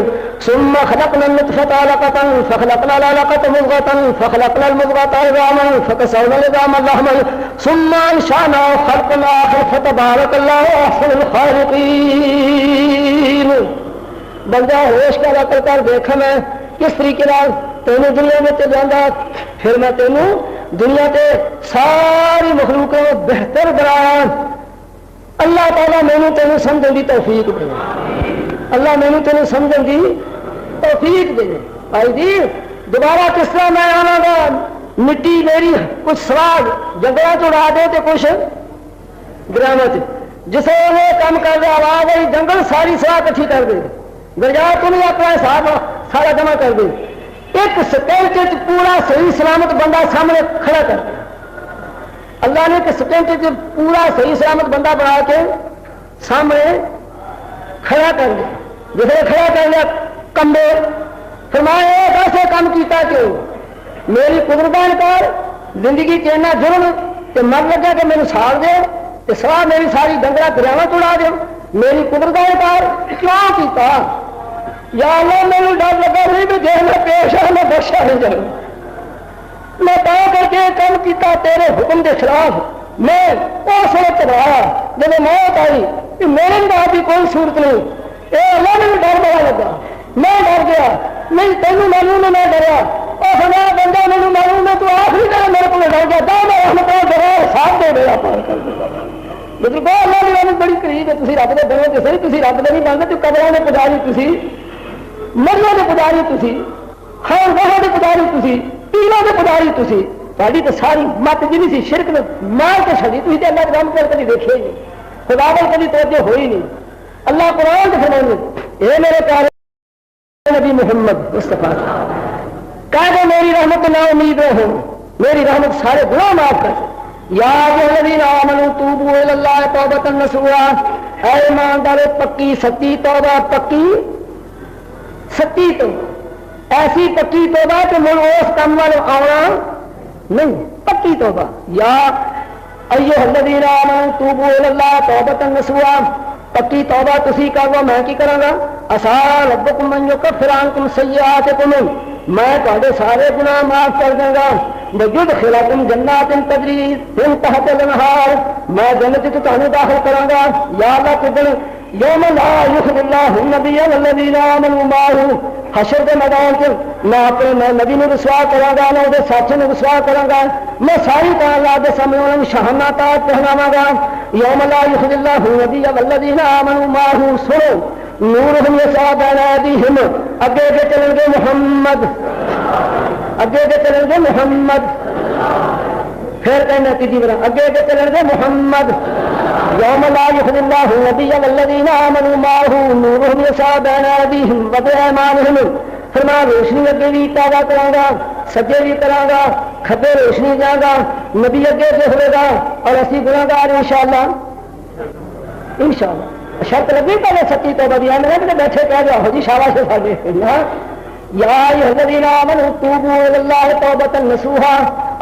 ثُمَّ خَلَقْنَا النُّطْفَةَ عَلَقَةً فَخَلَقْنَا الْعَلَقَةَ مُضْغَةً فَخَلَقْنَا الْمُضْغَةَ عِظَامًا فَكَسَوْنَا الْعِظَامَ لَحْمًا ثُمَّ أَنشَأْنَاهُ خَلْقًا آخَرَ فَتَبَارَكَ اللَّهُ أَحْسَنُ الْخَالِقِينَ. بندہ ہوش کا رکھ کر دیکھا میں کس طریقے تینوں دنیا میں تے جانا, پھر میں تینوں دنیا تے ساری مخلوق کو بہتر بنایا. اللہ تعالیٰ مینوں تینوں سمجھن دی توفیق دے, اللہ مینوں تینوں سمجھن دی توفیق دے. بھائی جی دوبارہ کس طرح میں آنا گا؟ مٹی میری کچھ سراغ جنگلوں چڑا دے تو کچھ گرامت جسے وہ کام کر دے آواز آئی جنگل ساری سراغ کٹھی کر دے گرجا تو نہیں اپنا حساب سارا جمع کر دے ایک سیکنڈ پورا صحیح سلامت بندہ سامنے کھڑا کر دے اللہ نے ایک سیکنڈ پورا صحیح سلامت بندہ بنا کے سامنے کھڑا کر دیا جسے کھڑا کر لیا کمبے فرمایا ایسے کام کیتا کہ میری قدرت انکار زندگی چینا جرم کہ مر لگا کہ میرے ساڑ دے کہ سوا میری ساری ڈنگرا دریاواں چڑا دو میری قدرت انکار کیوں کیتا یا اللہ میرے ڈر لگا نہیں بھی جے میں پیش ہے میں بخشا نہیں جاؤں میں تا کر کے کام کیتا تیرے حکم کے خلاف میں اس وقت رہا جب موت آئی کہ میرے بعد بھی کوئی صورت نہیں اے اللہ نے ڈر بڑا لگا میں ڈر گیا نہیں تینوں معلوم ہے میں ڈریا اور خدا بندہ مینوں معلوم ہے تو آخری طرح میرے کو ڈر گیا دا میں رحمت ڈرا ساتھ دے دیا پار کر دیا مطلب اللہ کی رحمت بڑی قریب ہے تسی رب دے بنو تے صحیح تسی رب دے نہیں بنتے تو قبراں دے پجاری تسی مرنے دے پجاری تسی خانقاہ دے پجاری تسی پیراں دے پجاری تسی تہاڈی تے ساری مت جی سی شرک نے مار کے چھڈی تسی تے اللہ دی رحمت کبھی دیکھے ہی نہیں خدا ول کبھی توجہ ہوئی نہیں اللہ قرآن تے فرماتے اے میرے پیارے نبی محمد مصطفیٰ کہہ دو میری رحمت نہ امید رہو میری رحمت سارے گناہ معاف کر یا الذین آمنوا توبوا الی اللہ توبۃ نصوحا اے ایماندارو پکی سچی توبہ پکی سچی تو ایسی پکی توبہ کہ مل اس کام والے آنا نہیں پکی توبہ یا ایھا الذین آمنوا توبوا الی اللہ توبۃ نصوحا پکی توبہ تسی کرو میں کی کراں گا عسى ربکم ان یکفر عنکم سیئاتکم میں تہاڈے سارے گناہ معاف کر دوں گا ویدخلکم جنات تجری من تحتها الانہار میں جنت وچ تانوں داخل کراں گا یا اللہ کدن یوم لا یخزی اللہ النبی والذین آمنوا معه حشر کے میدان سے میں اپنے نبی نے رسوا کراں گا نہ دے ساتھی نے رسوا کراں گا میں ساری طرح اللہ دے سامنے انہاں نوں شہانہ تاج پہناواں گا یوم لا یخزی اللہ النبی والذین آمنوا معه سنو نورہم یسعی بین ایدیہم اگے کے چلیں گے محمد اگے کے چلیں گے محمد پھر کہنا تیجی برا اگے کے چلیں گے محمد یوم لا یخزی اللہ النبی والذین آمنوا معه نورہم یسعی بین ایدیہم وبایمانہم فرمایا روشنی اگے بھی پیدا کراں گا سجے بھی کراں گا کھبے روشنی جاں گا نبی اگے سے ہوئے گا اور اسی گناہگار انشاءاللہ شرط لگی پہلے سچی توبہ دی میں نے بیٹھے کہہ دیا ہو جی شاباش ہے سارے یا ایھا الذین آمنوا توبوا الی اللہ توبۃ نصوحا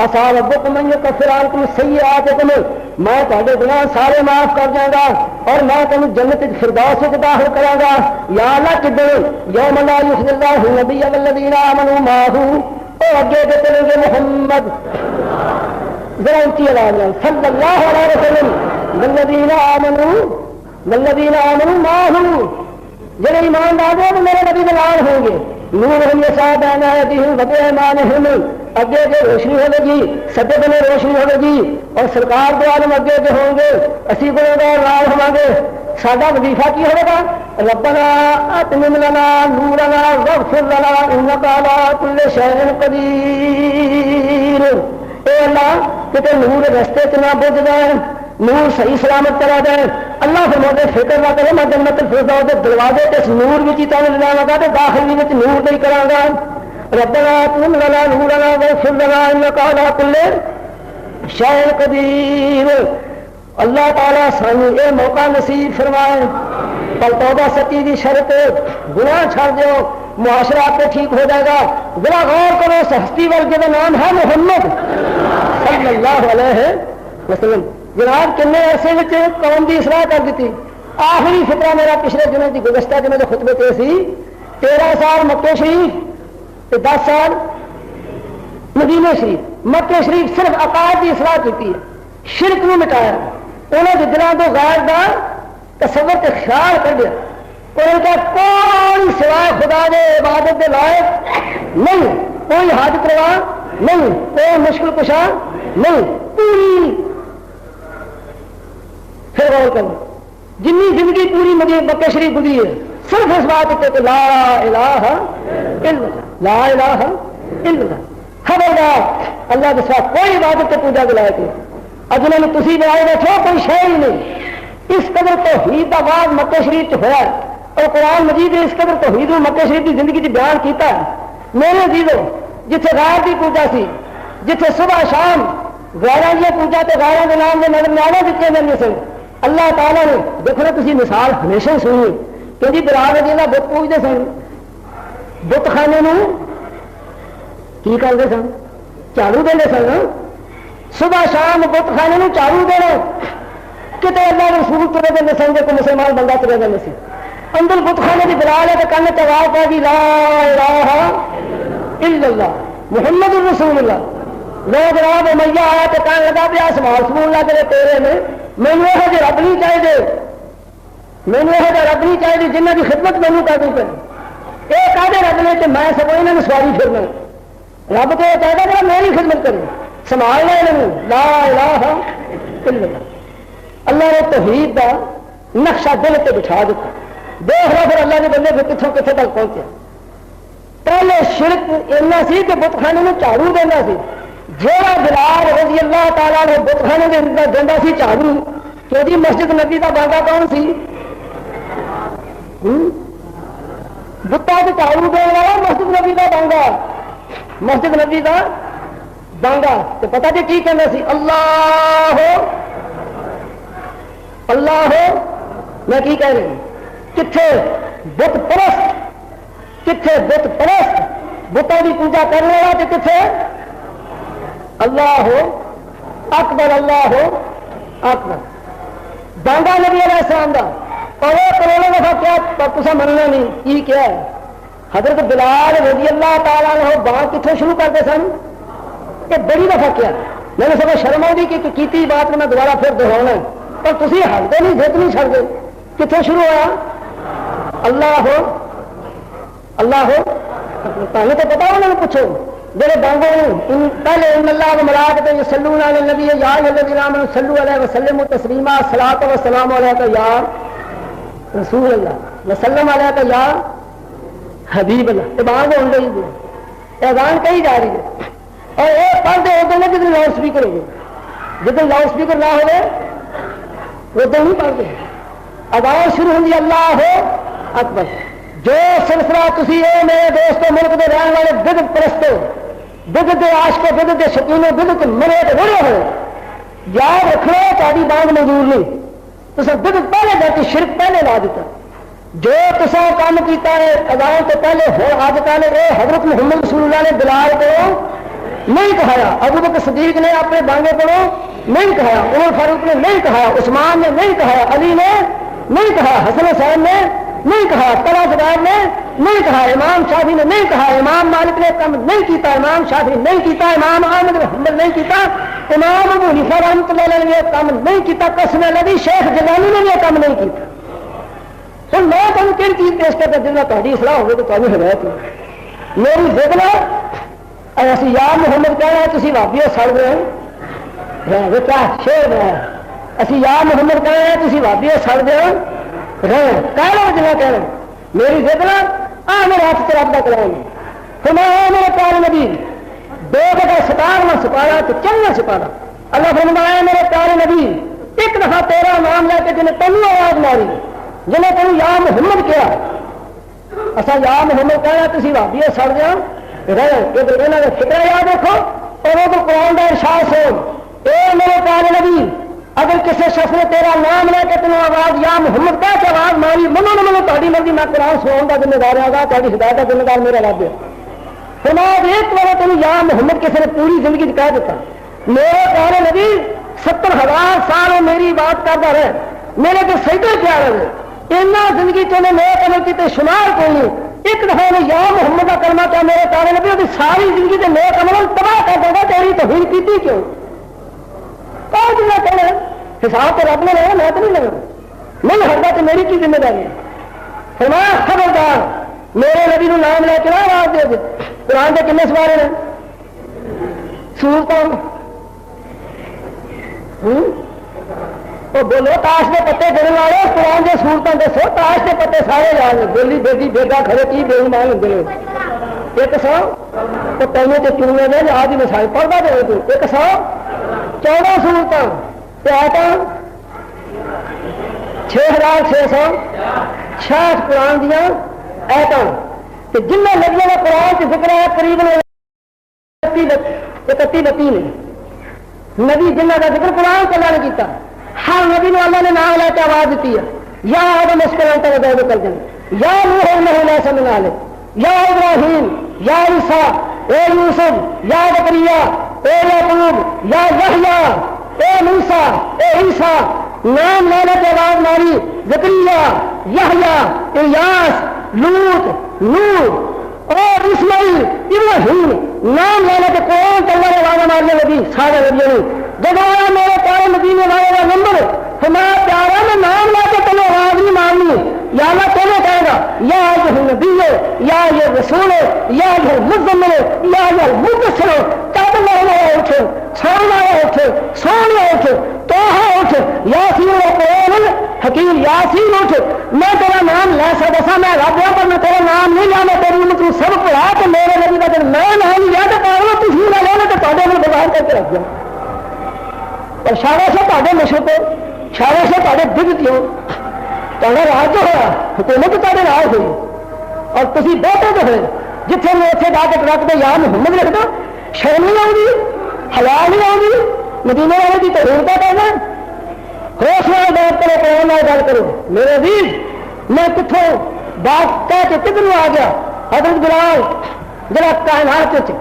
عسى ربکم ان یکفر عنکم سیئاتکم میں تہاڈے گناہ سارے معاف کر جاؤں گا اور میں تمہیں جنت فردوس وچ داخل کراں گا یا اللہ کدن یوم لا یخزی اللہ النبی والذین آمنوا معه او اگے کے چلیں گے محمد ذرا اونچی آواز میں صلی اللہ علیہ وسلم والذین آمنوا معه جڑے ایمان لانے وہ میرے نبی کے نال ہوں گے نورہم یسعی بین ایدیہم وبایمانہم اگے کے روشنی ہوگی جی سجے بنے روشنی ہوگی جی اور سرکار دو عالم اگے کے ہوں گے اسی گنہگار نال ہوں گے ساڈا وظیفہ کی ہوگا ربنا اتمم لنا نورنا واغفر لنا انک علی کل شیء قدیر اے اللہ کہ نور رستے چ نہ بجھ جائے نور صحیح سلامت کرا دے اللہ فرماتے فکر نہ کرے میں جنت الفردوس دے دروازے تے نور وچ تانوں لاواں گا تے داخل وچ نور دے کراں گا ربنا اتمم لنا نورنا واغفر لنا انک علی کل شیء قدیر اللہ تعالی سانوں یہ موقع نصیب فرمائے پر توبہ سچی دی شرط گناہ چھڑ دیو معاشرہ آپ پہ ٹھیک ہو جائے گا ذرا غور کرو اس ہستی والے کا نام ہے محمد صلی اللہ علیہ وسلم جناب کنے ایسے قوم کی اصلاح کر دیتی آخری فطرہ میرا پچھلے دنوں کی گزشتہ دنوں کے خطبے تے سی 13 سال مکے شریف 10 سال مدینہ شریف مکے شریف صرف عقائد کی اصلاح کی ہے شرک نو مٹایا انہوں کے دلوں تو غیر دا تصور تے خیال کر دیا انہوں کا کوئی سوائے خدا دے عبادت دے لائق نہیں کوئی حاجت روا نہیں کوئی مشکل کشا نہیں پوری پھر غور کرو جنی زندگی پوری مکہ شریف گزری ہے صرف اس بات کہ لا الہ الا اللہ لا الہ الا اللہ. خبردار اللہ کے سوا کوئی عبادت تے پوجا کے لائق نہیں. اور جنہوں نے تسی بنائے بیٹھو کوئی شے ہی نہیں. اس قدر توحید کا واضح مکہ شریف ہوا ہے اور قرآن مجید نے اس قدر توحید مکہ شریف کی زندگی چ بیان کیتا ہے. میرے عزیزو جتھے غیر کی پوجا سی, جتھے صبح شام غیروں کی پوجا تے غیروں کے نام کے نظر نامے دیتے جاتے سن, اللہ تعالیٰ نے دیکھو نا تسی مثال ہمیشہ ہی سنی کہ جی برار جی بت پوجتے سن, بت خانے کی کرتے سن, جھاڑو دے سن. صبح شام بت خانے جھاڑو دینا. کتنے اللہ کے رسول ترے دے سن کو مسلمان بندہ ترے دے سی. اندر بت خانے کی بلال ہے تو کن چواز پا گی لا الہ الا اللہ محمد الرسول اللہ. لوگ جناب میاں آیا تو کہنے لگا بھی سوال سمول لگ رہے تیرے نے, مینو یہ جی رب نہیں چاہیے, مینو یہ رب نہیں چاہیے جنہ کی خدمت مینو کر دوں پہ. یہ کہتے رب نے کہ میں سب یہاں سواری پھرنا. رب تو یہ چاہتا کہ میری خدمت کرے, سنبھالنا انہوں لا الہ الا اللہ. اللہ نے توحید کا نقشہ دل سے بٹھا دیتا. دیکھ رہا پھر اللہ کے بندے پھر کتوں کتنے تک پہنچے. پہلے شرک ایسا سی کہ بت خانے میں جھاڑو دینا سی. جہاں بلال رضی اللہ تعالیٰ نے بت خانے کے اندر دینا سی جھاڑو, کہ جی مسجد نبی کا بانگا کون سی؟ بتا کے جھاڑو دینے والا مسجد نبی کا بانگا, مسجد نبی کا بانگا. تو پتا جی کی کہنا سی؟ اللہ اللہ ہو. میں کی کہہ رہی ہوں کتنے بت پرست, کتنے بت پرست بتوں کی پوجا کرنے والا, تو کتنے اللہ ہو اکبر, اللہ ہو اکبر. بانگا نبی علیہ السلام کا کروڑوں دفعہ کیا تصا مننا نہیں کی کیا ہے. حضرت بلال رضی اللہ تعالیٰ نے بانگ کتوں شروع کرتے سن, یہ بڑی دفعہ کیا. میں نے سب شرم آئی کہ کیتی بات میں دوبارہ پھر دہرانا ہے, پر تھی ہٹتے نہیں جت نہیں چھڑتے. کتوں شروع ہوا؟ اللہ ہو اللہ ہو. پہلے تو پتا انہوں نے پوچھو جڑے بانگوں پہلے ان اللہ ملائکۃ یصلون علی النبی یا الذین آمنوا صلوا علیہ وسلموا تسلیما الصلاۃ والسلام علیک یا رسول اللہ وسلم علیک یا حبیب اللہ. یہ بانگ ہو رہی ہے, اذان کہی جا رہی ہے. اور یہ پڑھتے ہوتے ہیں جتنے لاؤڈ اسپیکر ہوگی, جتنے لاؤڈ اسپیکر نہ ہوئے ادھر نہیں پڑھتے. اذان شروع ہوگی اللہ ہو اکبر. جو سلسلہ تھی اے میرے دوستوں ملک کے رہنے والے بدعت پرستو, بدعت کے عاشقوں, بدعت کے شکینوں, بدعت کے مرے کے رڑے ہوئے, یاد رکھو تاری بانگ منظور نہیں. تو سب بدعت پہلے جاتی, شرک پہلے لا دیتا. جو تصا کام کیتا ہے اذان تو پہلے ہو آج کل اے حضرت محمد رسول اللہ نے بلال کو نہیں کہایا, ابو بکر صدیق نے اپنے بانگے کو نہیں کہا, عمر فاروق نے نہیں کہا, عثمان نے نہیں کہا, علی نے نہیں کہا, حسن حسین نے نہیں کہا, طلحہ زبیر نے نہیں کہا, امام شافعی نے نہیں کہا, امام مالک نے کم نہیں کیتا, امام شافعی نہیں کیتا, امام احمد بن حنبل نہیں کیتا, امام ابو حنیفہ رحمۃ اللہ علیہ نے کم نہیں کیتا, قسم الذی شیخ جیلانی نے یہ کم نہیں کیتا. تو میں تمہیں کہڑی چیز پیش کرتا جس میں تاری اصلاح ہوگی تو تمہیں ہدایت ہوگی. میری ذکر ایسی یا محمد کہنا ہے تھی بھابی سڑ گئے ہیں کیا شیر ہے, اسی یا محمد کہنا ہے تھی بھابی سڑ گئے کہہ لو جنا کہنا. میری ذکر میرے ہاتھ سے رابطہ کراؤں گی. تو میں میرے پیارے نبی دو دفعہ ستارواں سپارا تو چنگا سپارا. اللہ فرمایا میرے پیارے نبی ایک دفعہ تیرا نام لے کے جنہیں تینوں آواز ماری, جنہیں تینوں یا محمد کیا, اصا یا محمد کہنا تھی بھابی سڑ گیا رہے. فکر یاد رکھو اور وہ قرآن کا ارشاد ہو اے میرے پیارے نبی اگر کسی شخص نے تیرا نام لے کے تینوں آواز یا محمد کہہ کے آواز ماری, منو نہ منو تاری مرضی, میں قرآن سناؤں کا ذمہ دار ہوگا, تاری ہدایت کا ذمہ دار میرا رب ہے. فرمایا ایک بار تینوں یا محمد کسی نے پوری زندگی کہہ دیتا. میرے پیارے نبی 70,000 سال میری بات کرتا رہے, میرے کو سجدے کیا رہے, اتنا زندگی چلے میرے قدر کی شمار کوئی نہیں. ایک دفعہ نے یا محمد کا کلمہ کیا میرے پیارے نبی کی ساری زندگی سے میرے کمل تباہ کر دے گا. تیری توہین کی کیوں کہنا حساب تو رب نے لگا, میں تو نہیں لگا, نہیں ہٹتا تو میری کی ذمہ داری ہے. فرمایا خبردار میرے نبی کو نام لے کے نہ آواز دے دے. قرآن کے کنے سوارے ہیں سورتوں بولو تاش کے پتے گرنے والے قرآن کے سورتوں دسو, تاش کے پتے سارے یاد بولی بیٹی بیٹا کھڑے کی بے ایمان ہوں. 100 تو پہلے تو چونے دے آج ہی مسائل پڑھتا رہے تو 114 سہولتیں آیتاں 6666 قرآن دیا آیتاں جنہیں لگنے کا قرآن سے ذکر ہے قریب 31 نے نبی جنہ کا ذکر قرآن کو اللہ نے کیتا ہر نبی نے اللہ نے نام لے کے آواز دیتی ہے یا آدم اسکران تک دے کر جن یا نوح انہ لا سمن علیہ یا ابراہیم یا عیسیٰ اے یوسف یا زکریا اے یعقوب یا یحییٰ اے موسیٰ اے عیسیٰ نام لینے کے بعد ماری زکریا یحییٰ الیاس لوط نوح اور اسماعیل ابراہیم نام لینے کے قرآن تو اللہ نے وعدہ مارنے لگی سارے نبیوں نے جب آیا میرے پیارے مدینے والے کا نمبر ہمارا پیارا میں نام لا کے تمہیں آواز نہیں مارنی یا اللہ تمہیں کہے گا یا یہ نبی ہے یا یہ رسول ہے یا یہ مزمل ہے یا یہ مدثر ہے کب لڑنا اٹھ سونا اٹھ سونا اٹھ توحا اٹھ یاسین و قرآن حکیم یاسین اٹھ میں تیرا نام لے سکتا سا میں رب ہوں پر میں تیرا نام نہیں لیا میں تیری امت سب پڑھا تو میرے نبی کا میں نام لیا تو پاؤں تھی نہ لینا تو تھوڑے میں بغیر کر کے رکھ دیا اور شارا سے تھوڑے مشرق شارا سے تھوڑے دگتیوں تھوڑا راج جو ہوا حکومت تھوڑے راج ہوئی اور تھی بہتے جو ہوئے جتنے میں اتنے جا کے رکھ دے یا محمد لکھ دو شرم نہیں آؤں گی حلال نہیں آؤں گی مدینے والے کی تو روکتا کرنا ہوش نال بات کرو قرآن نال گل کرو میرے عزیز میں کتوں بات کہہ کے کدھر آ گیا حضرت بلال جڑا کائنات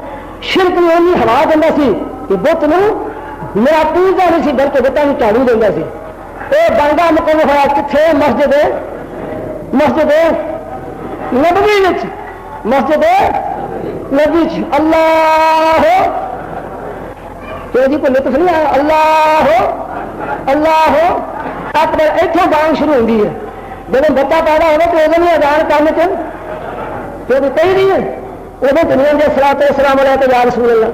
شرک میں اونی ہوا دینا سی کہ بت نو میرا پوجا نہیں سی بلکہ بتاں نوں جھاڑو دینا سی یہ بندہ مقرر ہوا کتنے مسجد نبوی مسجد نبی اللہ جی کو لطف نہیں آیا اللہ اکبر اتوں بانگ شروع ہوتی ہے جب بچہ پیدا ہوگا تو ادھر اذان کرنے کے کہی نہیں ہے ادھر دنیا کے سلاط اسلام علیہ تو یا رسول اللہ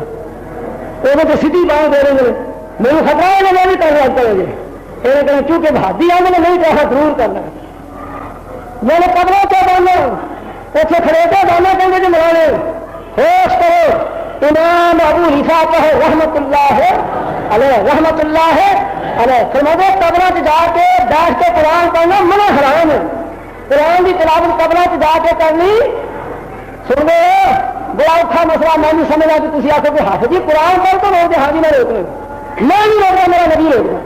ادھر تو سیدھی بانگ دے رہے ہیں میرے خطرہ ہے میں بھی کرنا کریں گے چونکہ بھابی آ میں نہیں کہا ضرور کرنا میں نے قبروں سے بانا اتنے کھڑے کے بانا کہیں گے ملانے ہوش کرو امام ابو حنیفہ کہو رحمت اللہ علیہ فرماتے قبروں سے جا کے بیٹھ کے قرآن پڑھنا منع حرام ہے قرآن کی تلاوت قبروں سے جا کے کرنی سن لو بڑا اوکھا مسئلہ میں نہیں سمجھا کہ تھی آخو کہ حافظ جی قرآن پڑھ تو روک دے ہاں جی میں روک رہا میں نہیں روک رہا میرا نبی روک رہا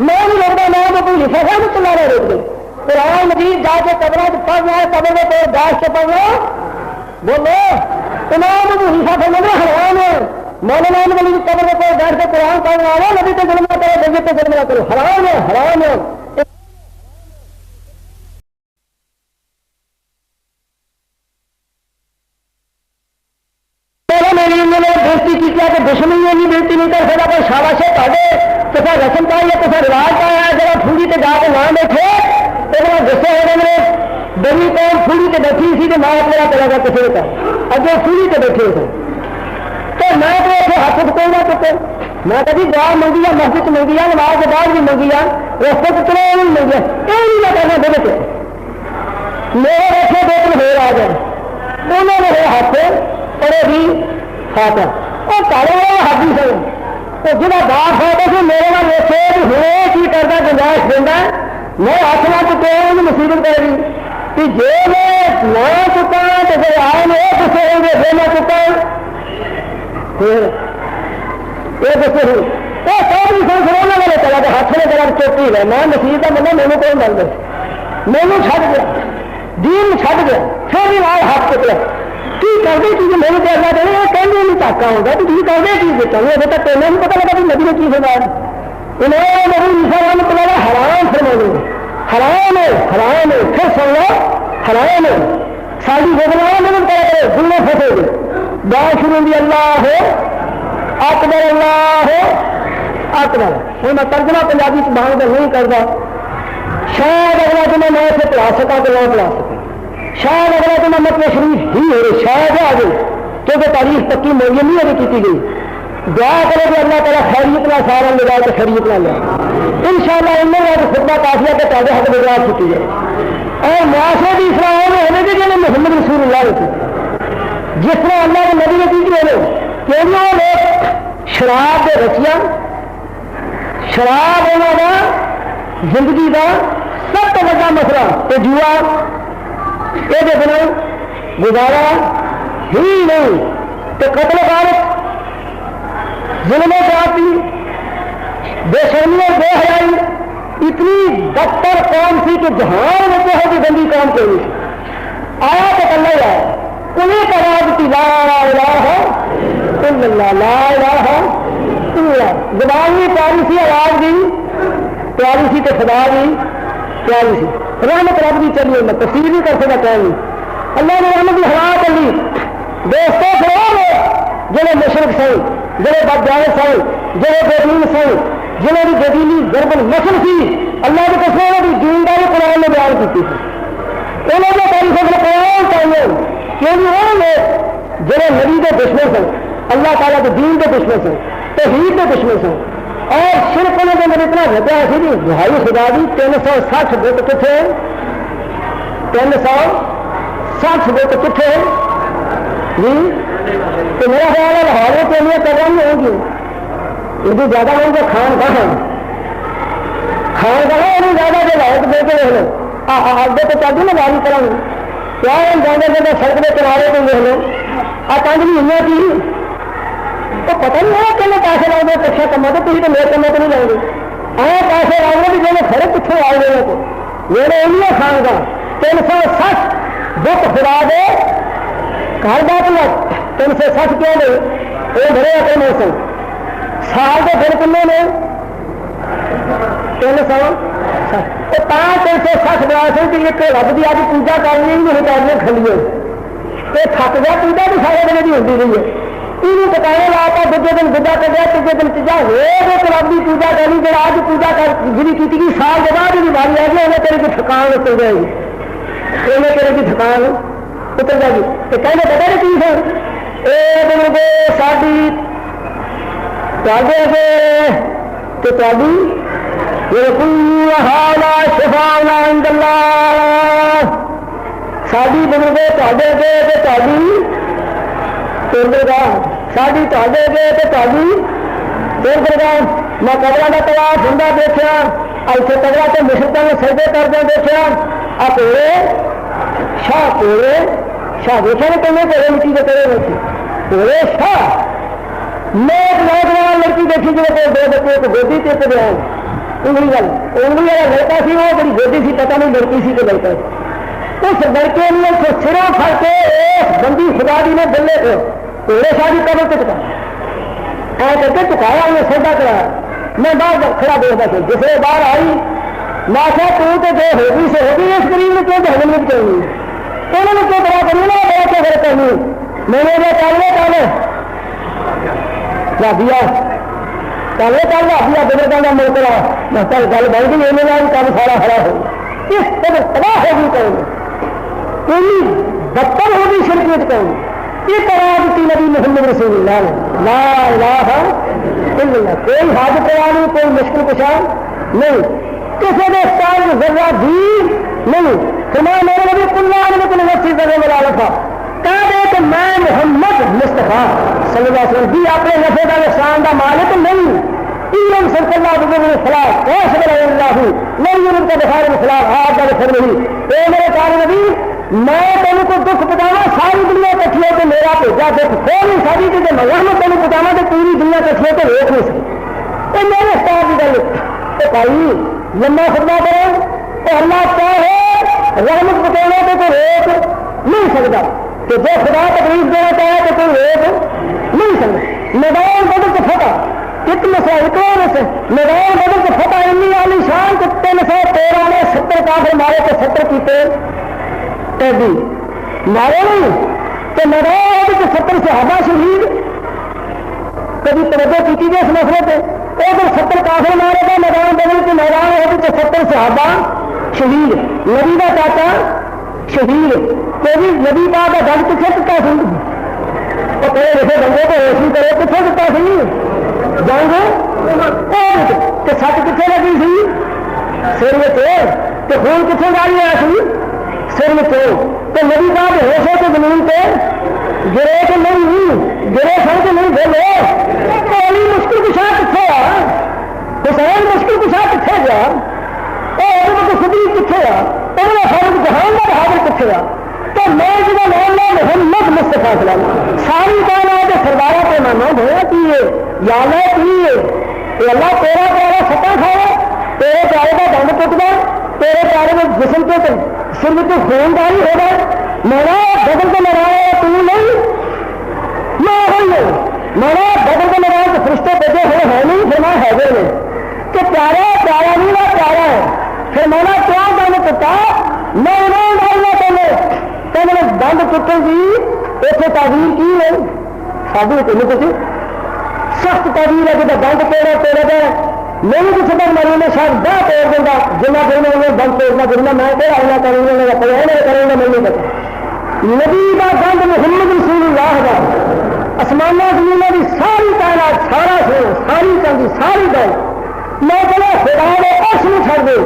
میں نہیں روک رہا میں ابو حنیفہ رحمت اللہ علیہ روک دے قرآن مجید جا کے قبروں سے پڑھنا ہے قبر میں بیٹھ کے پڑھنا بولو امام ابو حنیفہ فرماتے ہیں حرام ہے مولانا علی کی قبر میں بیٹھ کے قرآن پڑھنا ہے نبی پہ ظلم نہ کرو نبی پہ ظلم نہ کرو حرام ہے بےزتی کی کیا کہ دشمنی بےزتی نہیں کر سکتا پر شاباش ہے کسا رسم کا یا کسا رواج کا ہے جب پھوڑی تے جا کے نہ بیٹھے تو غصے ہو رہے بڑی قوم پھوڑی تے بیٹھی سی تو میں اپنا چلا گیا کسی کا اگے پھوڑی تے بیٹھے تھے تو میں تو ایسے ہاتھ چکے نہ چکے میں کبھی دعا منگی ہے مسجد منگی ہے نماز کے بعد بھی منگی ہے رستے چکنے نہیں منگی ہے یہ نہیں میں کہنا دے دیتے میرے ایسے دو تین ہو آ گئے انہوں نے ہاتھ پڑے بھی ہاتھ اور کالے والے ہاتھ بھی سن تو جہاں باپ ہوتا سی میرے نام ویسے ہوئے کی کرتا گنجائش دینا میں ہاتھ نہ چکے مصیبت کرے گی کہ جی میں نہ چکا تو پھر آئے میں یہ گسے ہوں گے پھر میں چکا یہ گسے ہوں وہ سب سن سرونا والے چلا کہ ہاتھ نے چلا چوکی ہے میں مصیبت کا بندہ مینو کون بن گیا مینو چھڈ گیا دین چھڈ گیا پھر بھی آئے ہاتھ چکیا کی کرتے چیز میرے پیسہ دے یہ کہیں نہیں تاکہ ہوگا تو تھی کرتے چیز دیتا ہوں ابھی تک پہلے نہیں پتا لگا کہ نبی نے کی فرمایا انہیں نبی عیسیٰ رحمۃ اللہ علیہ حرام فرما دیں حرام ہے پھر سن لو حرام ہے ساری بدنام مدد کرے دنیا پھنسے گے دعا شروع بھی اللہ اکبر ہوں میں ترجمہ پنجابی سے باہر نہیں کرتا شاید اگلا جمعہ میں اسے پڑھا سکا تو نہ پڑھا سکا شاید اگلا جمعہ مکہ شریف ہی ہو رہی شاید آ گئی کیونکہ تاریخ پکی موجود نہیں ابھی کی گئی دعا کرے کہ اللہ تعالیٰ خیریت نہ سارا لے جائے تو خیریت نہ لے ان شاء اللہ ان میں خطبہ کافیہ کے تعداد حق بجا چکی ہے اور معاشرے کی اصلاح میں ہونے کے لیے محمد رسول اللہ رکھی جس طرح اللہ کے نبی نے کی کہ وہ لوگ شراب کے رچیا شراب انہوں کا زندگی کا سب تو بڑا مسئلہ تو جوا یہ بنا گزارا ہی نہیں تو قتل غارت ظلم و زیادتی بے شرمی اور بے حیائی اتنی بدتر قوم تھی کہ جہان میں بہت ہی گندی قوم کے لیے آیا تو اللہ آیا انہیں کا راج کی لا الہ الا اللہ لا الہ الا اللہ زبان بھی پیاری سی آواز بھی پیاری سی تو خدا بھی پیاری سی رحمت رب بھی چلیے میں تفسیر بھی کر سکتا کہیں اللہ نے رحمت کی ہرا کر لی دوستوں سے جنہیں مشرق سے جنہیں بدجانب سے جنہیں بےدین سے جنہیں بھی بدیلی گربن نسل تھی اللہ کے قسموں نے بھی دینداری قرآن میں بیان کی تھی انہوں نے تاریخوں میں قرآن چاہیے کیونکہ وہ لوگ جنہیں نبی کے دشمن سے اللہ تعالیٰ کے دین کے دشمن سے توحید کے دشمن سے اور شرک ہونے کے اندر اتنا گھٹا ایسی تھی بھائی خدا دی 360 بت کتنے 360 بت کتنے جی تو میرا خیال ہے لاہور کے لیے کرنا نہیں ہوگی یہ زیادہ ہوں گے خان کہاں انہیں زیادہ جو لاہور دے کے رہ لو آگے تو چاہیے نا گاڑی کرا کیا جانے جانے سڑک کے کنارے پہ لے لو آ 5 مہینے کی تو پتہ نہیں ہے کہ پیسے لاؤ گے پچھا کما تو تھی تو میرے کما تو نہیں لاؤ گے پیسے لاؤ گے کہ میں فرق کتوں آ گئے تو میرے انہیں خان کا 360 بت خدا دے گھر بات لگ 360 کیوں دے وہ بڑے اپنے موسم سال کے دن کنے نے 360 بنا سکتے کہ ایک رب کی اج پوجا کرنی نہیں کرنے کھلیے یہ تھک گیا پوجا بھی سارے دن کی ہوتی رہی ہے یہ ٹکانے لا پا دوجے دن گڈا کٹیا تیجے دن چیزاں روز ایک رب کی پوجا کرنی جا اج پوجا کر جی کی سال کے بعد جی باری آ گئی انہیں تیرے کی تھکان اتر جائے گی انہیں تیرے کی تھکان اتر جائے گی تو کہنے پتا نہیں کی ہے یہ دن گے ساری تعدے گے تو تعلی ساری بزرگے تعدے گے تو تعلی ساری تعدے گے تو تعلی گا میں قبروں کا تلاش ہوں دیکھا ایسے قبر سے مشرقوں میں سجدے کردہ دیکھا آ پورے شاہ دیکھا نا کہیں پہلے مٹی کے کرے ہوئے پورے شاہ میں ایک نوجوان لڑکی دیکھی جی دو بچے ایک گودی سے دیا انگلی والا لڑکا سی وہ بڑی گودی سی پتہ نہیں لڑکی سی کہ لڑکا اس لڑکے نے سروں پھڑ کے اس بندی خدا دی نے دلے کو پورے شادی قبر کے چکایا کر کے چکایا انہیں سودا کرایا میں باہر کھڑا دیکھتا تھا جس نے باہر آئی میں آخیا تو جو ہوگی سے ہوگی اس غریب نے کیوں جہنم میں کرنی انہوں نے کیوں بڑا کرنی نا بڑا کیا غلط کرنی میں نے چلے رابیا بزرگوں کا ملک رہا میں گل بن گئی انہیں کام سارا ہرا ہو اس طرح تباہ ہوگی کریں گے بدتر ہوگی شرکت کریں گے یہ طرح کی نبی محمد رسول اللہ لا الہ الا اللہ کوئی حاجت نہیں کوئی مشکل کشا نہیں کسی نے استاد ذرہ بھی نہیں فرمایا میرے نبی اللہ نے کل نفسی ذرے ملا رکھا کہا دے کہ میں محمد مصطفیٰ صلی اللہ علیہ وسلم بھی اپنے نفع کا نقصان کا مالک نہیں ایرم صلی اللہ علیہ وسلم خلاف کیش بلا اللہ نہیں ان کا دفاع خلاف آپ کا دفر نہیں اے میرے کار نبی میں تینوں کو دکھ پہنچانا ساری دنیا کٹھی ہو کے میرا بھیجا دکھ کوئی نہیں ساری چیزیں میں تینوں پہنچانا تو پوری دنیا کٹھی ہو کے روک نہیں سکتی یہ میرے استاد کی گل تو بھائی لمبا خطبہ کرو تو اللہ چاہے رحمت بتانا تو کوئی روک نہیں سکتا کہ جو خدا تکلیف دینا چاہے تو کوئی روک نہیں سکتا میدان بدل تو فتح ایک مسئلہ میدان بدل تو فتح انی عالی شان کہ 313 نے 70 کافر مارے تو 70 کیتے قیدی مارے نہیں تو میدان بدل تو 70 صحابہ شہید کبھی توجہ کی گئی اس مسئلے پہ اگر 70 کافر مارے گا میدان بدل کے میدان ہے تو 70 صحابہ شہید نبی کا چاچا شہید کوئی نبی کا گل کتنے کتا سی وہ کہے جیسے بندے کو روشنی کرے کتنے کتا سی جائیں گے سٹ کتنے لگی سی سر میں خون کتنے جاری ہوا سی سر میں تو نبی کا ہوش ہے تو زمین پہ گرے کہ نہیں گرے سن کہ نہیں بولو علی مشکل کشا کتنے آ حسین مشکل کشا کتنے گیا صدیق کتنے آ فاروق جہان کا بہادر کتنے آ تو میں جب نام لیا محمد مصطفیٰ صلی اللہ علیہ وسلم ساری کائنات کے سرداروں کے مہمان ہویا کی ہے یا اللہ کی ہے اللہ تیرا پیارا ستا کھایا تیرے پیارے کا دند ٹوٹ گیا تیرے پیارے میں جسم کے سر کو خون داری ہو گئے میرا بدل کے لگایا تو نہیں میں ہوئی ہے میرا بدل کے لگایا تو فرشتے بیٹے ہوئے ہیں نہیں پھر میں حیدر میں کہ پیارا پیارا نہیں نا پیارا ہے پھر میں نے کیا دند ٹوٹا میں انہیں ڈالنا پہلے تو میں نے دند ٹوٹے گی اتنے تعبیر کی ہے سادی تین کچھ سخت تعبیر ہے کہ دند توڑا گیا میری کسی تک مری میں شاید دہ توڑ دوں گا جنا دینے میں دند توڑنا کروں میں پھر آئنا کروں گا میرا پہلے کروں گا میں نہیں پتا نبی کا دند محمد رسول اللہ کا آسمانہ زمینہ کی ساری کائنات سارا سو ساری چاندی ساری دل میں چلو خدا نے اس میں چھڑ دے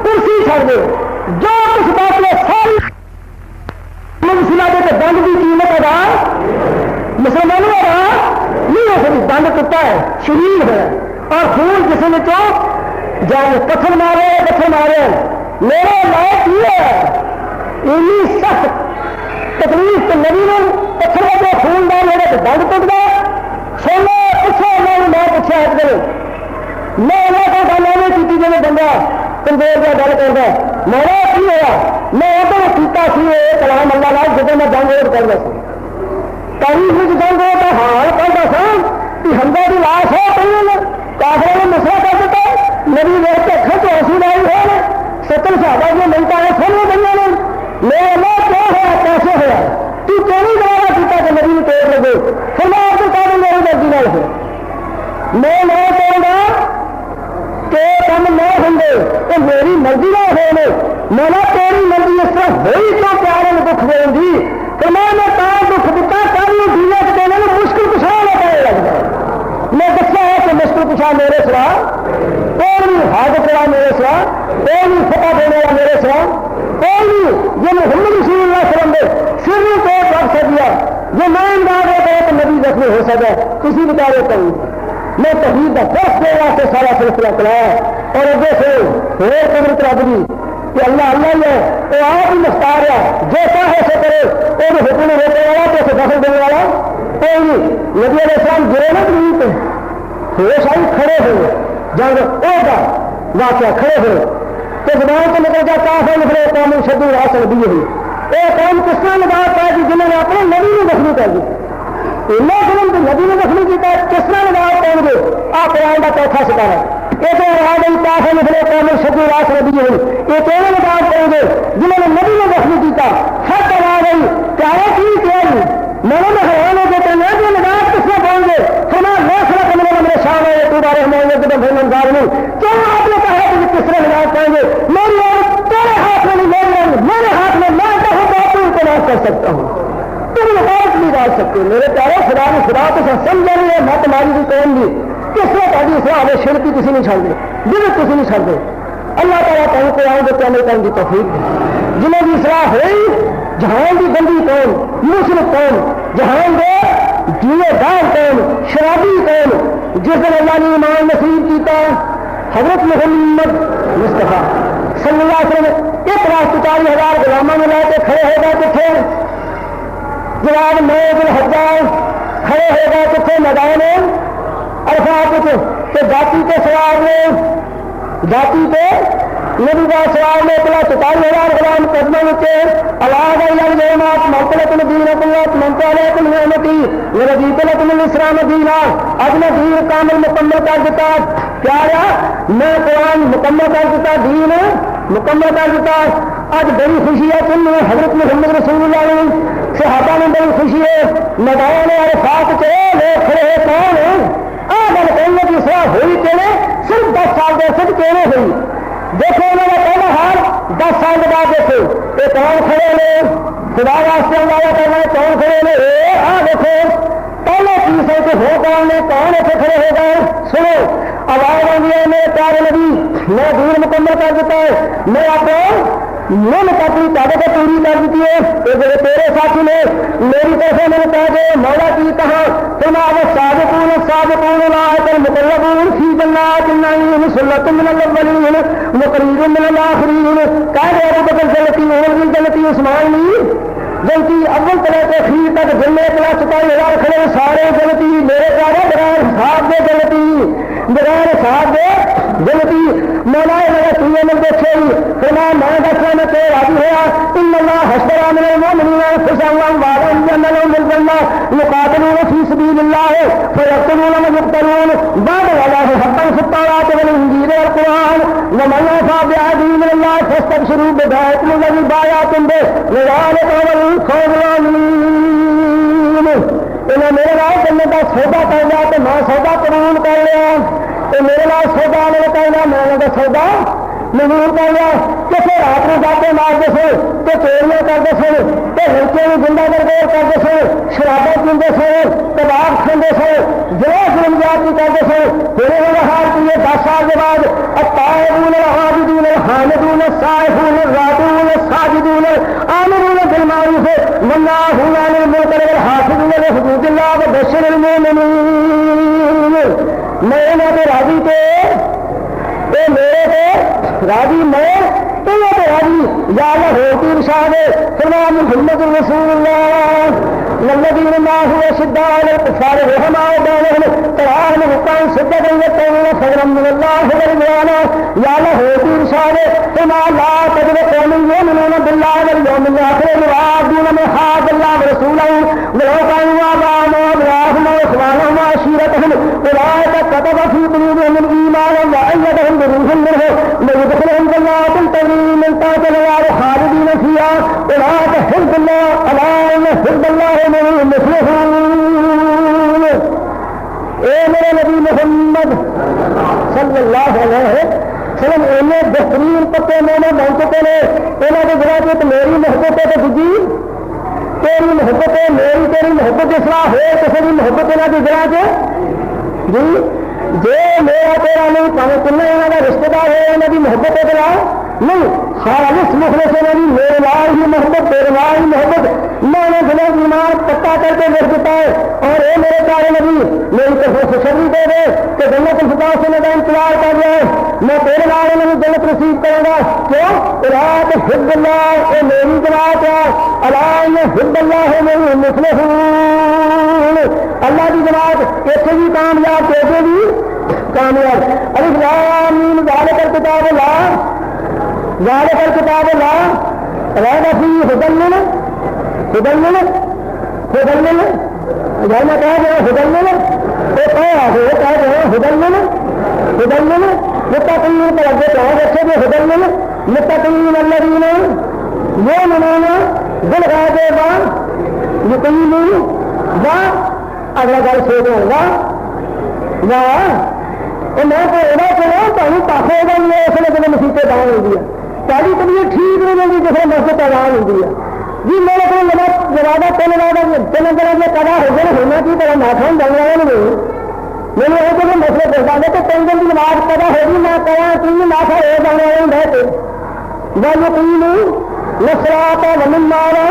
کرسی چھڑ دے جو کچھ بات میں ساری مسلا دے تو دند کی قیمت ادا مسلمانوں ادا نہیں ہو سکتی دند ٹوٹا ہے شریر ہے اور خون جسم جب پتھر مارے میرے لائق یہ ہے اتنی سخت تکلیف تو نبی نے پتھر کا خون ڈال ہوگا تو دند ٹوٹ گیا سونا پوچھا میں پوچھا ایک دن میں کو گل نہیں کی جب بندہ کمزور کا گل کرتا میرا کی ہوا میں ادھر کیتا سی کلام اللہ لال جب میں جنگ روڈ کرتا سی تاریخ جنگ روڈ کا حال کرتا سا کہ حمزہ کی لاش ہے کہیں کافروں نے مسئلہ کر دیتا نبی دیکھ کے اکھر تو حسین آئی ہے 70 صحابہ جو ملتا ہے سب نے بنیا نے میرے اللہ کیا ہوا کیسے ہوا تو کیوں نہیں دوبارہ کیتا کہ نبی نے توڑ لگے پھر میں آپ کو کہہ دوں میری مرضی نہ ہو میں نہیں کہوں گا کہ کم نہ ہوں گے تو میری مرضی نہ ہونے میں نے تیری مرضی اس طرح ہوئی کیوں پیارے میں دکھ دیں گی کہ میں تار دکھ دیتا کبھی دنیا کے دینے میں مشکل کچھ نہ پڑے لگ جائے میں دسیا ہے کہ مشکل کچھ میرے سوا کوئی نہیں حاضر کرا میرے سوا کوئی نہیں فتح دینے والا میرے سوا کوئی نہیں یہ محمد رسول اللہ صلی اللہ علیہ وسلم سر کو رکھ سکیا یہ میں امداد ہوتا ہے تو نبی زخمی ہو سکتا ہے کسی بچارے کروں میں توحید کا فرق دے واسطے سارا سلسلہ چلایا اور اگے سے ہوئے قدرت رب دی کہ اللہ اللہ ہی ہے وہ آپ ہی مختار ہے جیسا ہے ایسے کرے وہ حکم روکنے والا تو اسے دخل دینے والا کوئی نہیں نبی علیہ السلام گرے نا زمین پہ ہوش آئی کھڑے ہوئے جنگ ہوگا واقعہ کھڑے ہوئے تو زبان کو نکل جا کافر نکلے قوم شدو راسل دی ہوئی یہ قوم کس طرح نگاہ پا دی جنہوں نے اپنے نبی نے زخمی کر دی اللہ ظلم تو نبی نے زخمی کیا کس طرح نگاہ پاؤں گے آپ قرآن کا چوتھا ستارہ یہ تو آ گئی کافر نکلے قوم شدو راسل دی ہوئی یہ کہنے نگاہ پاؤں گے جنہوں نے نبی نے زخمی کیا ہر طرح آ گئی چاہے کی کیا میں نے حیران ہو گیا میں جو نگاہ کس میں پاؤں گے ہمیں لوسرا کرنے والا میرے شام ہے تو بارے ہمارے جب منظار نہیں کیوں آپ نے کہا کہ کس طرح نگاہ پائیں گے میری اور تیرے ہاتھ میں نہیں میرے ہاتھ میں میں کہوں تو آپ کو ناش کر سکتا ہوں تم رکاوٹ نہیں ڈال سکتے میرے پیارے خدا نے خدا تو سمجھا نہیں ہے میں تمہاری بھی قوم دی کس طرح تاری اسلام ہمیں شرکی کسی نہیں چھڑ دے جنہیں کسی نہیں چھڑ دے اللہ تعالیٰ کہیں کو آؤں گے عمل کرنے کی توفیق جنہیں بھی اصلاح ہوئی جہان کی گندی قوم مشرق قوم جہان دے دیے دار قوم شرابی قوم جس دن اللہ نے ایمان نصیب کیتا حضرت محمد مصطفیٰ صلی اللہ علیہ وسلم ایک لاکھ 40,000 غلاموں میں لے کے کھڑے ہو گئے کتنے جناب 9 ذوالحجہ کھڑے ہو گئے کتنے میدان عرفات کہ جاتی کے سوال میں جاتی پہ نبی کا سوال میں اپنا 44,000 غلام قدموں کے اللہ جومات منتلت الدین قوت منتلت النعمتی ورضیت لکم الاسلام دینا اب میں دین کامل مکمل کر دیتا پیارا میں قرآن مکمل کر دیتا دین مکمل کر دیتا آج بڑی خوشی ہے تم حضرت محمد رسول اللہ نے صحابہ میں بڑی خوشی ہے میدان عرفات کے لوگ کھڑے ہیں کون ہیں گل کہنے کی سلاح ہوئی کہنے صرف 10 سال دے صرف کہنے ہوئی دیکھو انہوں نے پہلا حال 10 سال کے بعد دیکھو یہ کون کھڑے نے خدا واسطے اندازہ کرنا ہے کون کھڑے نے دیکھو پہلے چیز ہے کہ ہو کون نے کون ایسے کھڑے ہو گئے سنو آواز آئی ہے میرے پیارے نبی میں دین مکمل کر دیتا ہے میں آپ کو محنت اپنی تعداد پوری کر دیتی ہے. یہ جو تیرے ساتھی نے میری طرف سے میں کہہ دے مولا کی کہا تمہارے السابقون السابقون اولئک المقربون فی جنات النعیم ثلۃ من الاولین وقلیل من الاخرین. کہہ دے ابو بکر جنتی عمر بھی جنتی عثمان بھی جنتی اول طرح کے اخیر تک جننے کلا 47,000 کھڑے سارے جنتی میرے پیارے بغیر حساب دے جنتی بغیر حساب دے جنتی. مولا میرا سینے میں دیکھے فرمایا میں دسنا میں تو راضی ہوا ان اللہ اشترى من المؤمنین انفسهم واموالهم بأن لهم الجنة يقاتلون في سبيل الله فيقتلون ويقتلون بعد الله حقا في التوراة والإنجيل والقرآن ومن يوفى بعهده من الله فاستبشروا ببيعكم الذي بايعتم به وذلك هو الفوز العظيم. انہیں میرے نام کرنے کا سودا کر لیا تو میں سودا قبول کر لیا. تو میرے نام سودا نے کر لیا میں نے سودا منظور کر لیا. کسی رات میں جاتے مارتے سو تو چوریاں کرتے سو تو لڑکیوں میں گنڈا گردور کرتے سو شرابیں پیتے سو کباب کھاتے سو جڑے ظلم زیادتی کرتے سو پھر وہ حال کیے 10 سال کے بعد التائبون العابدون الحامدون السائحون الراکعون الساجدون الآمرون بالمعروف والناهون عن المنکر والحافظون لحدود اللہ وبشر المؤمنین. میں انہیں تو راضی تھے اے میرے تھے راضی میں انہیں تو راضی یا اللہ ہوتی ارشاد فرمایا محمد رسول اللہ والذین معه اشداء علی الکفار رحماء بینہم تراہم رکعا سجدا یبتغون فضلا من اللہ ورضوانا. یا اللہ ہوتی ارشاد فرمایا لا تجد قوما یؤمنون باللہ والیوم الآخر یوادون من حاد اللہ ورسولہ ولو كانوا آباءهم وأبناءهم وإخوانهم وعشيرتهم أولئك كتب في قلوبهم الإيمان وأيدهم بروح منه ليدخلهم جنات تجري من تحتها الأنهار خالدين فيها أولئك حزب الله ألا إن حزب الله هم المفلحون. اے میرے نبی محمد صلی اللہ علیہ وسلم انہیں بہترین پتے میں بن چکے نے. انہوں نے جگہ کہ میری محبت ہے تو جی تیری محبت ہے میری تیری محبت اصلاح ہو کسی بھی محبت یہاں کی جگہ سے جی جی میرا تیرا نہیں پانے کن یہاں کا رشتے دار ہے یہاں کی محبت ہے تیرا نہیں خالص مخلص ہے نہیں میرے لال ہی محبت تیرے لال ہی محبت میں نے دلوں ایمان پکا کر کے لکھ دیتا ہے. اور اے میرے پیارے نبی میری طرف خوشخبری دے دے کہ جنت الفردوس سے میرا انتظار کر جائے میں تیرے لال میں جنت نصیب کروں گا. کیوں رات حب اللہ اے میری جماعت ہے اللہ حب اللہ ہے میری مفلحون. اللہ کی جماعت ایسے بھی کامیاب کیسے بھی کامیاب. الف لام میم ذالک الکتاب لا ذالک الکتاب لا ریب فیہ ھدی ہدن ہدن گھر میں کہا گیا ہدن وہ کہہ گیا ہدن ہدن متقین پر اگے کہا رکھے گئے ہدن متقین الذین یؤمنون بالغیب یقیمون اگلا گل سوچو میں تو ادا چلا تمہیں پاسے ادا ہوا اس لیے جب مسیطے دان ہوتی ہے پہلی طبیعت ٹھیک نہیں ہوگی جس میں مسجد اذان ہوتی ہے جی میرے کو لگا تین طرح میں پیدا ہو گئے ہونا کی طرح ناخن ڈل رہے ہیں میرے یہ کہ مسئلے کرتا ہے تو 3 دن کی نماز پیدا ہوگی میں کہا تین ناخا ہو جانے والے بہتے وہ یقین نصرات ومن مارا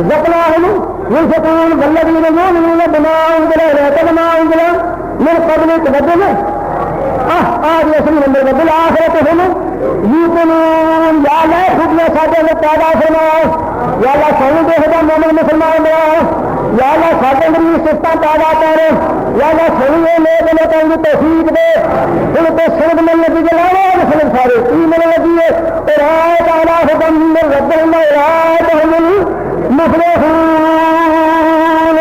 زکلا ينفقون والذين يؤمنون بما أنزل إليك وما أنزل من قبلك بدل آج اصل نمبر بدل آخرت هم يوقنون یا اللہ خود میں ساتے میں پیدا فرماؤ یا اللہ سونی دے خدا مومن مسلمان بناؤ یا اللہ ساتے مریض سستا پیدا کر یا اللہ سونی لے دے کہیں توفیق دے ان کو سرد من لگی جلانے اور سرد سارے ای من لگی ہے ارائے تعالیٰ حکم من رب اللہ ارائے تعالیٰ مفلحون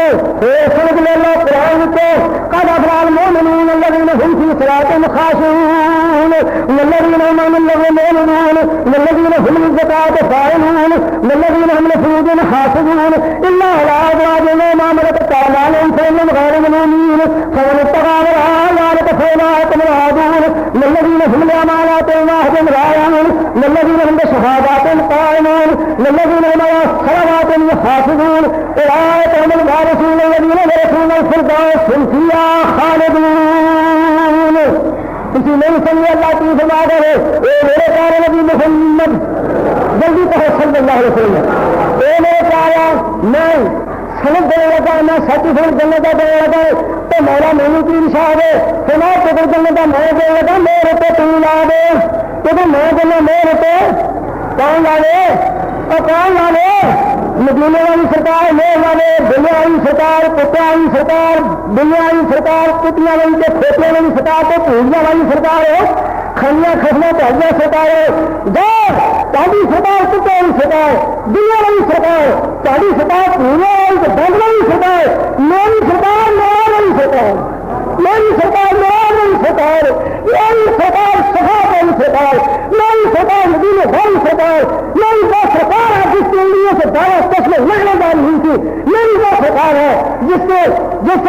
سرد اللہ قرآن کو قد افعال المؤمنون الذين هم في صراطهم خاشعون والذين هم من لهم مؤمنون والذين هم للزكاة فاعلون والذين هم لفروجهم حافظون إلا على أزواجهم ما ملكت أيمانهم فإنهم غير ملومين فمن اتقى وراء ذلك فأولئك هم العادون والذين هم لأماناتهم وعهدهم راعون والذين هم بشهاداتهم قائمون والذين هم على صلواتهم يحافظون أولئك هم الوارثون الذين يرثون الفردوس هم فيها خالدون کسی نہیں سمجھے اللہ کی فرما رہے اے میرے پیارے نبی محمد جلدی کہو صلی اللہ علیہ وسلم اے میرے پیارا میں سمجھ دینے لگا میں سچ سن جنت کا دینے لگا تو مولا مینو کی نشا دے سنا تو جنت کا میں دینے لگا میرے پہ تم لا دے کیونکہ میں دینا میرے پہ کون لا دے اور کون لا دے مدینے والی سرکار میرے والے دنیا والی سرکار کتیا والی سرکار دنیا والی سرکار کتیا والی کے کھوتے والی سرکار تو پوجیا والی سرکار ہو کھانیاں کھسنا پہلے سرکار ہو جاؤ تاری سرکار کتے والی سرکار دنیا والی سرکار تاری سرکار پوجا والی بند والی سرکار میری سرکار میرا والی سرکار میری سرکار میرا والی سرکار میری سرکار سفا والی سرکار میری سرکار مدینے والی سرکار میری وہ سرکار ہے جس کے لیے سے دعوت تک میں لگنے والی ہوئی تھی میری وہ سرکار ہے جس سے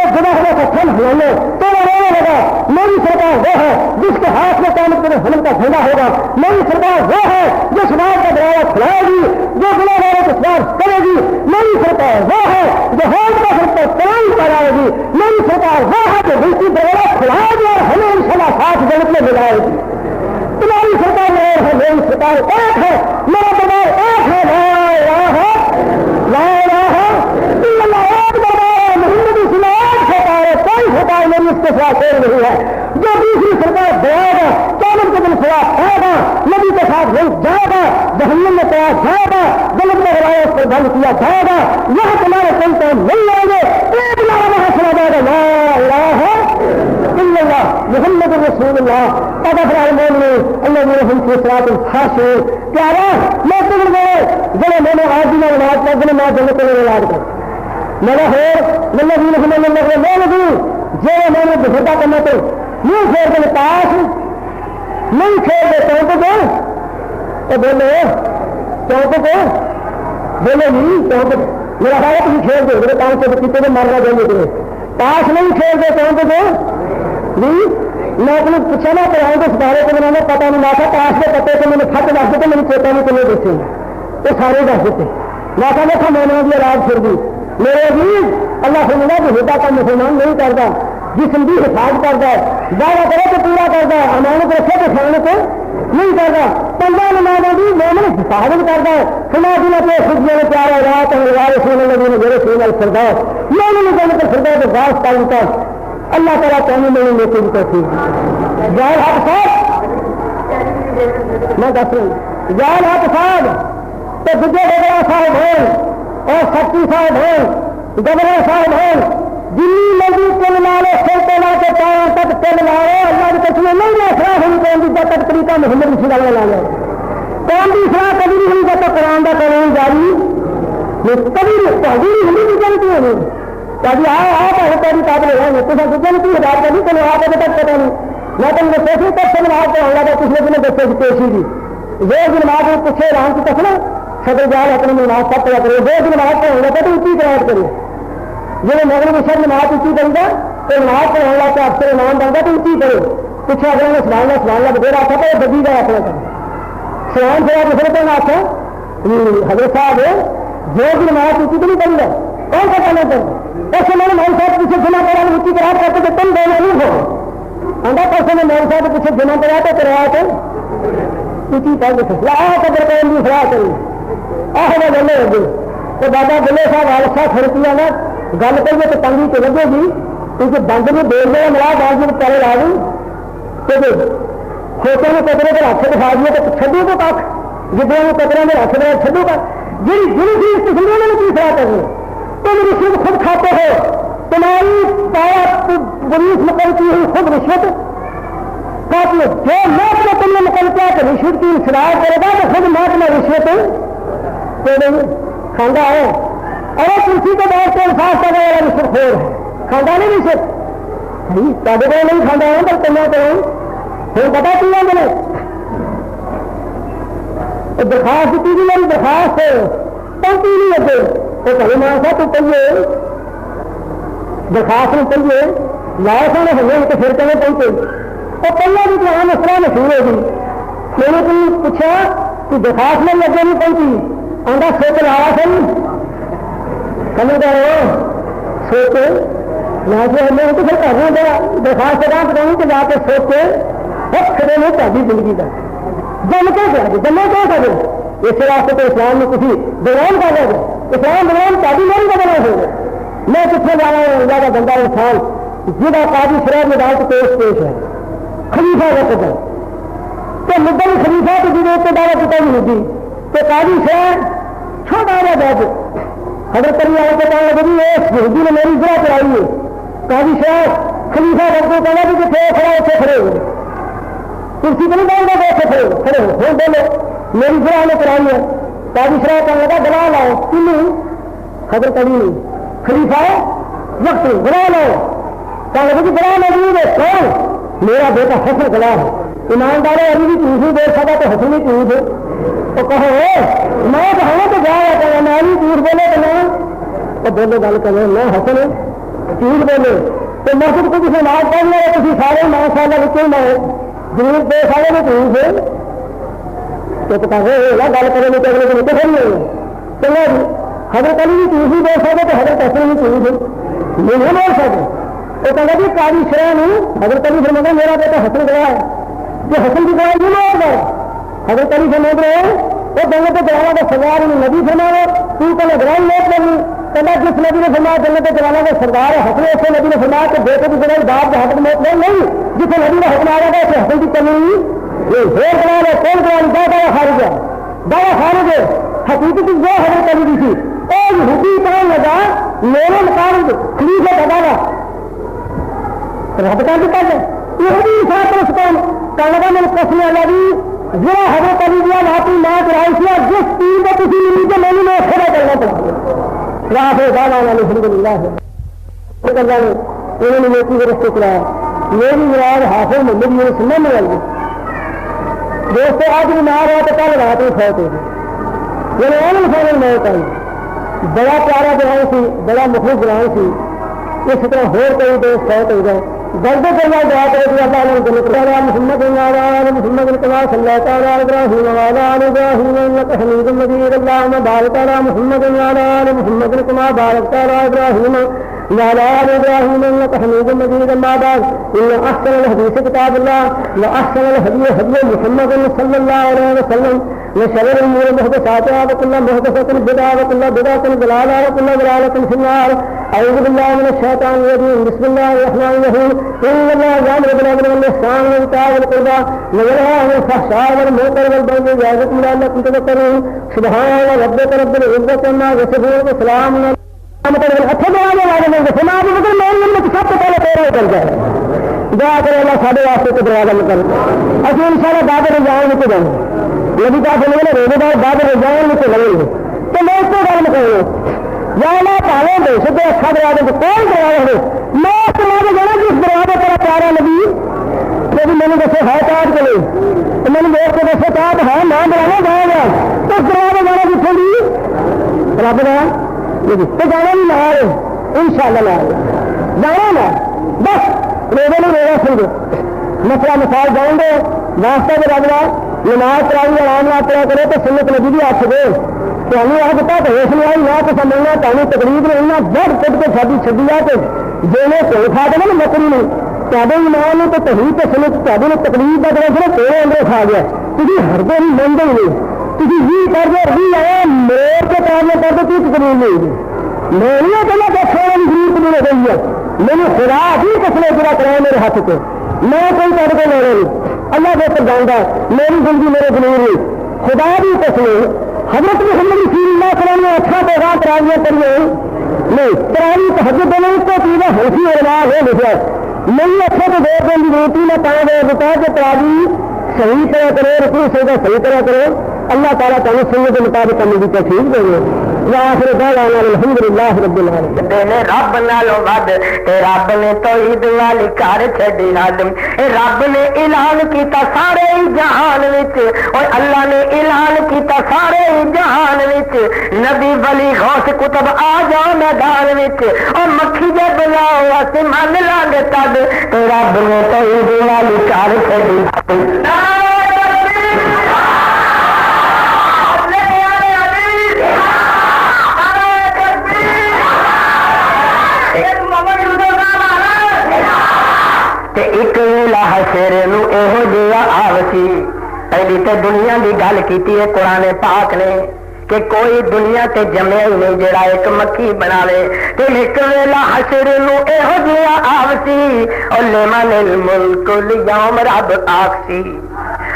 خدا خدا کا پھل ہلانے تو وہ رونے لگا میری سرکار وہ ہے جس کے ہاتھ میں قیامت کے ہم کا جھنڈا ہوگا میری سرکار وہ ہے جو سماج کا دروازہ کھلائے گی جو گناہ گاروں کو سوار کرے گی میری سرکار وہ ہے جو ہوم کا سب کو قرآن کرائے گی میری سرکار وہ ہے جو دوسری دروازہ کھلائے گی اور ہمیں انشاءاللہ ساتھ جنت میں ملائے گی تمہاری سرکار میں ہے میری سرکار ایک ہے میرا دربار ایک ہے لا الہ الا اللہ ایک دربار محمد اسلام سرکار ہے کوئی سرکار میری اس کے ساتھ کوئی نہیں ہے جو دوسری سرکار دعائے گا قیامت کے دن سواب پائے گا نبی کے ساتھ نہیں جائے گا جہنم میں تیار جائے گا جنت میں ہدایت اس پر بند کیا جائے گا یہاں تمہارے کئی ٹائم مل جائیں گے ایک نعرہ وہاں سنا جائے گا لا الہ الا اللہ محمد رسول اللہ قدر المؤمنین اللہ ہم کی صراط الخاشعین پیارا میں تم گئے جب میں نے آج دن نماز پڑھ میں جنت میں علاج کر میں نے میں نہیں جو میں نے بہتا کرنا تو نہیں چھوڑ کے پاس نہیں چھوڑ دے چوک کو تو بولے چوک کو بولے نہیں چوک میرا خیال ہے تم چھوڑ دو میرے کام سے کتنے کو مارنا دیں گے پاس نہیں چھوڑ دے چوک کو نہیں میں اپنے پوچھا نا کراؤں کو ستارے کو بنانا پتا نہیں نہ تھا پاس کے پتے کو میں نے پھٹ دس دیتے میری چیتا نہیں تمہیں دیکھتے وہ سارے دس دیتے نہ تھا دیکھا میں نے بھی آواز پھر دی میرے عزیز اللہ سے ملا کہ ہوتا کا مسلمان نہیں کرتا جسم کی حفاظت کرتا ہے دعویٰ کرے تو پورا کرتا ہے امانت رکھے تو کھانے کو نہیں کرتا پندرہ نمازوں کی مومن حفاظت کرتا ہے سنا دن اپنے خود میں پیارا رات رسول اللہ نے میرے سین الفردا مومن نے جانے پر فردا کو باس پا لیتا اللہ تعالیٰ کہنے میں نے لیتے بھی توفیق جائے آپ صاحب میں دس رہی جائے آپ صاحب تو دوسرے گورنر صاحب ہیں اور سچی صاحب ہیں گورنر صاحب ہیں دلی لگی تل مارے سلطے لا کے پاؤں تک تل مارے اللہ کی قسم نہیں لے سرا ہوئی کون جب تک طریقہ محمد رسول اللہ لا جائے کون بھی سرا کبھی نہیں ہوئی جب تک قرآن کا قانون جاری کبھی تحریر ہندی کی جانتی ہے کبھی آپ تیری قابل رہیں تو سب جانتی ہے بات کبھی چلو آپ ابھی تک پتا نہیں میں تم نے سوچی تب سے نماز پڑھوں گا تو پچھلے دنوں بچے کی پیشی دی روز نماز میں پوچھے رام کی کسنا صدر جال اپنی نماز سب پڑا کرے روز نماز پڑھوں گا تو اسی قرآن کرے جب مغرب کی سب نماز اچھی کرے گا تو نماز پڑھوں گا تو افسر نام بن گا تو اچھی کرے پوچھا اگر نے سوالنا بدیر آتا تو بدی گیا اپنا کر سلام سے آپ دوسرے پڑھنا آتا حضرت صاحب جو بھی نماز اچھی تو نہیں کرے گا کون سا کرنا چاہیے ایسے میں نے مول صاحب پیچھے جمع کرا اچھی کرا کرتے کہ تم دونوں نہیں ہو آدھا پیسے میں مول صاحب پیچھے جمع کرا تو کرا تو اچھی کر دے قدر کریں گی سلاح کریں آخر بولے لگے تو بابا بلے صاحب حادثہ کھڑکیاں نا گل کریے تو تنگی تو لگے گی کیونکہ بند میں دیر میں ملا بانج میں پہلے لا دوں تو کھوتے میں کترے کے رکھ دکھا دیے تو چھڈو کو پاک جدھر میں کترے میں رکھ دیا چھڈو کا جی چیز اس قسم میں کی سلاح کرنی تم رشوت خود کھاتے ہو تمہاری پایا پولیس مقرر کی ہوئی خود رشوت کھاتی ہے جو موت میں تم نے مقرر کیا کہ رشوت کی اصلاح کرے گا تو خود موت میں رشوت کھانا ہے اور کرسی کے بعد سے انصاف کرنے والا رشوت خور ہے کھانا نہیں رشوت تھوڑے کو نہیں کھانا ہے پر تمہیں کروں پھر پتا کی ہے میں نے درخواست دیتی تھی میری درخواست پہنچی نہیں ہوتے تو کبھی مان سا تو کہیے درخواست میں کہیے لائے سونے ہوئے تو پھر کہیں پہنچے اور پہلے بھی تو عام اس طرح مشہور ہوگی میں نے کوئی پوچھا کہ درخواست میں لگے نہیں پہنچی آدھا سوچ لایا سر کمی کر رہے ہو سوچے میں تو پھر کرنا درخواست کا بتاؤں کہ جا کے سوچ کے حق دے تاری زندگی کا جم کے کیا جمے کیا کرے اس واسطے تو اسلام میں کسی بغیر کر دے اسلام بغیر تاری نہیں بدلنا ہوگا میں کتنے جانا ہوں زیادہ بندہ انسان جہاں قاضی شرح میں عدالت پیش ہے خلیفہ کا قدر تو مدعی خلیفہ تو جی ایک دعوی کتا نہیں ہوتی تو قاضی شرح چھوٹا رہا جائے حضرت علی والے کو کہنے لگے اس یہودی نے میری اجرا کرائی ہے قاضی شرح خلیفہ رب کو کہنا کہ جتنے کھڑا اتنے کھڑے ہو کرسی تو نہیں بولتا کہ اتنے کھڑے ہو ہوں بولو میری اجرا نے کرائی ہے قاضی شرح کہنے لگا گواہ لاؤ کنوں حضرت علی نے خلیفہ وقت گواہ لاؤ کہنے لگا کہ گواہ موجود ہے کون میرا بیٹا حسن گواہ ہے ایماندار علی بھی جھوٹ نہیں دے سکتا تو حسن بھی جھوٹ ہے تو کہو میں کہوں تو جا رہا کہ میں بھی جھوٹ بولے تو میں تو بولو گل کریں میں حسن جھوٹ بولے تو مسجد کو کسی نماز پڑھنا ہے کسی سارے ماشاء اللہ بچے میں جھوٹ دے سارے میں جھوٹ ہے تو پتا ہے گل کریں گے تو اگلے دن تو نہیں ہوگا چلو جی حضرت علی بھی جھوٹ دے سکتے تو حضرت حسن بھی جھوٹ ہے نہیں بول سکتے تو کہا جی قاضی شرح نے حضرت علی فرماتا میرا بیٹا حسن گواہ ہے کہ حسن کی گواہی نہیں مار گئے حضرت علی سمجھ رہے ہیں وہ جنت جوانا کا سردار نبی فرمایا تو پہلے گرائی موت لگی کہنا جس نبی نے فرمایا جنت جوانا کا سردار ہے حسن ایسے نبی نے فرمایا کہ بیٹے کی گرائی باپ کے حق میں موت نہیں جسے نبی نے حکم آیا تھا اسے حسن کی کمی یہ زور گرا ہے کون گرا دعویٰ خارج ہے دعویٰ خارج ہے حقیقت جو حضرت علی کی تھی اور یہودی کہنے لگا میرے مقام خلیفہ کا دعویٰ رب کا بھی کر یہ بھی ساتھ اس کو کہنے لگا میں قسم علی ذرا حضرت علی دیا باقی ماں کرائی تھی اور جس چیز کو کسی ملی کے میں نے کھڑا کرنا پڑا راہ دانا والی الحمد للہ ہے انہوں نے نیکی کے رستے چلایا میری مراد حافظ محمد میرے سننا میں لگ گئی دوستوں آج بیمار ہوا تو کل رات میں فوت ہو گئی یعنی اہم فیمل موت آئی بڑا پیارا جوان سی بڑا مخلص جوان سی اس طرح ہو کوئی دوست فوت ہو گئے درد کرنا دعا کرے کہ اللہ نے جنت والا محمد وعلى محمد كما صليت على ابراهيم وعلى ال ابراهيم انك حميد مجيد اللهم بارك على محمد وعلى ال محمد كما باركت على ابراهيم وعلى ال ابراهيم انك حميد مجيد اما بعد ان احسن الحديث كتاب الله واحسن الهدي هدي محمد صلى الله عليه وسلم وشر الامور محدثاتها وكل محدثة بدعة وكل بدعة ضلالة وكل ضلالة في النار اعوذ بالله من الشيطان الرجيم بسم الله الرحمن الرحيم ان الله يأمر بالعدل والإحسان وإيتاء ذي القربى وينهى عن الفحشاء والمنكر والبغي يعظكم لعلكم تذكرون سبحان ربك رب العزة عما يصفون وسلام على اچھے بنانے والے میں سماج میں میں سب سے پہلے تیرا ہی کر جائے دعا کرے اللہ سارے واسطے کو دروازہ میں کر اچھا ان شاء اللہ باب رجاؤں میں جائیں گے نبی کا بولے نا روزے دار باب رجاؤں میں لگیں گے تو میں اس کو گل میں کہوں یا اللہ پاؤں دے سکے اچھا دروازے کو کون دروازہ ہو میں اس دروازے جانا جس دروازے تیرا پیارا نبی جو میں نے دسے ہے تاج کے لیے تو میں نے دوست کو دسے تاج ہے نہ بنانا جائے گا تو اس دروازے جانا جتنے بھی رب نے تو جانا بھی نہ ان شاء اللہ جانا نا بس روزے نہیں روزہ سمجھو مسئلہ مثال جائیں گے واسطہ میں رب نماز پڑھائی آرام نہ پڑھا کرے تو سنت نبی بھی آخ دے تو ہمیں آ پتا تو ہوش نہیں آئی نہ تو سمجھنا تمہیں تقریب نہیں نہ بڑھ کٹ کے شادی چڈی آ کے جینے کو کھا دے نا نکری نہیں تے ایمان تو تحریر تو سنت تے تقریب کا طرف سے تیرے اندر کھا گیا تھی ہر دن منگے ہی نہیں تھی بھی کر دے بھی آیا میرے کے کام کر دے تو تقریب نہیں ہوگی میں نہیں کہنا کہ چھوڑنے کی ضرورت نہیں رہی ہے میری خدا بھی کس نے پورا کرایا میرے ہاتھ سے میں کوئی کر کے لے رہی اللہ بہتر جانتا میری زندگی میرے ضرور نہیں خدا بھی کس نے حضرت محمد رسول اللہ صلی اللہ علیہ وسلم نے اچھا پیغام تراویاں کریے نہیں تراوی تہجد میں اس کو چیزیں ہنسی علماء ہے لکھا نہیں اچھے تو دو دن کی روٹی میں پاؤں گئے بتا کہ تراوی صحیح طرح کرو رکوع سجدہ صحیح طرح کرو اللہ تعالیٰ تعالیٰ سنت کے مطابق کرنے کی توفیق دے گے وآخر دعوانا الحمدللہ رب العالمین تینے رب نالو ود تے رب نے توحید والی کر چھڈی حد رب نے اعلان کیتا سارے جہان وچ اور اللہ نے اعلان کیتا سارے جہان وچ نبی ولی غوث کتب آ جاؤ میدان وچ اور مکھی دے بلاؤ واسطے من لانگ تد تے رب نے توحید والی کر چھڈی حد تے ایک ویلا حشر نو ایہو جیا آوسی پہلی تے دنیا دی گل کیتی ہے قرآن پاک نے کہ کوئی دنیا تے جمع ہی نہیں جڑا ایک مکھی بناوے تے ایک ویلا حشر نو ایہو جیا آوسی او لمن الملک اليوم رب آکسی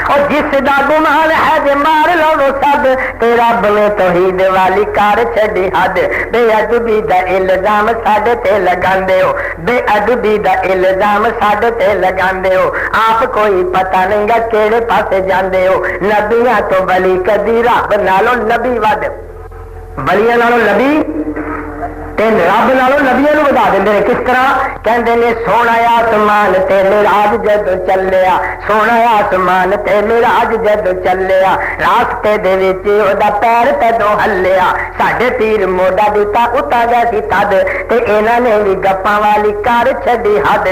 اور جس دا گمان ہے جے مار لو سب تے رب نے توحید والی کار چھڈی حد بے ادبی دا الزام ساڈے تے لگاندے ہو بے ادبی دا الزام ساڈے تے لگاندے ہو آپ کوئی پتہ نہیں گا کیڑے پاسے جاندے ہو نبیاں تو ولی کدی رب نالوں نبی ود ولیاں نالوں نبی تے رب نالوں نبیاں نو ودا دیندے نے کس طرح کہندے نے سونا آسمان تے معراج جد چلیا سونا آسمان تے معراج جد چلیا راستے دے وچ اودا پیر تدوں ہلیا ساڈے پیر موڈا دتا اتا گیا سی تد تے انہاں نے وی گپاں والی کر چھڈی حد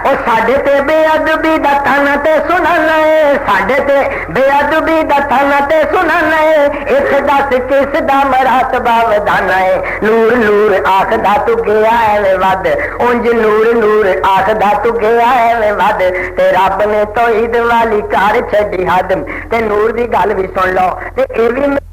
او ساڈے تے بے ادبی دا تانا تے سننا ہے ساڈے تے بے ادبی دا تانا تے سننا ہے اس دس کس دا مراتبہ ودانا ہے نور نور آکھدا تو گیا ہے ود اونج نور نور آکھدا تو گیا ہے ود تے رب نے توحید والی کار چھڈی حد تے نور دی گل بھی سن لو تے اے وی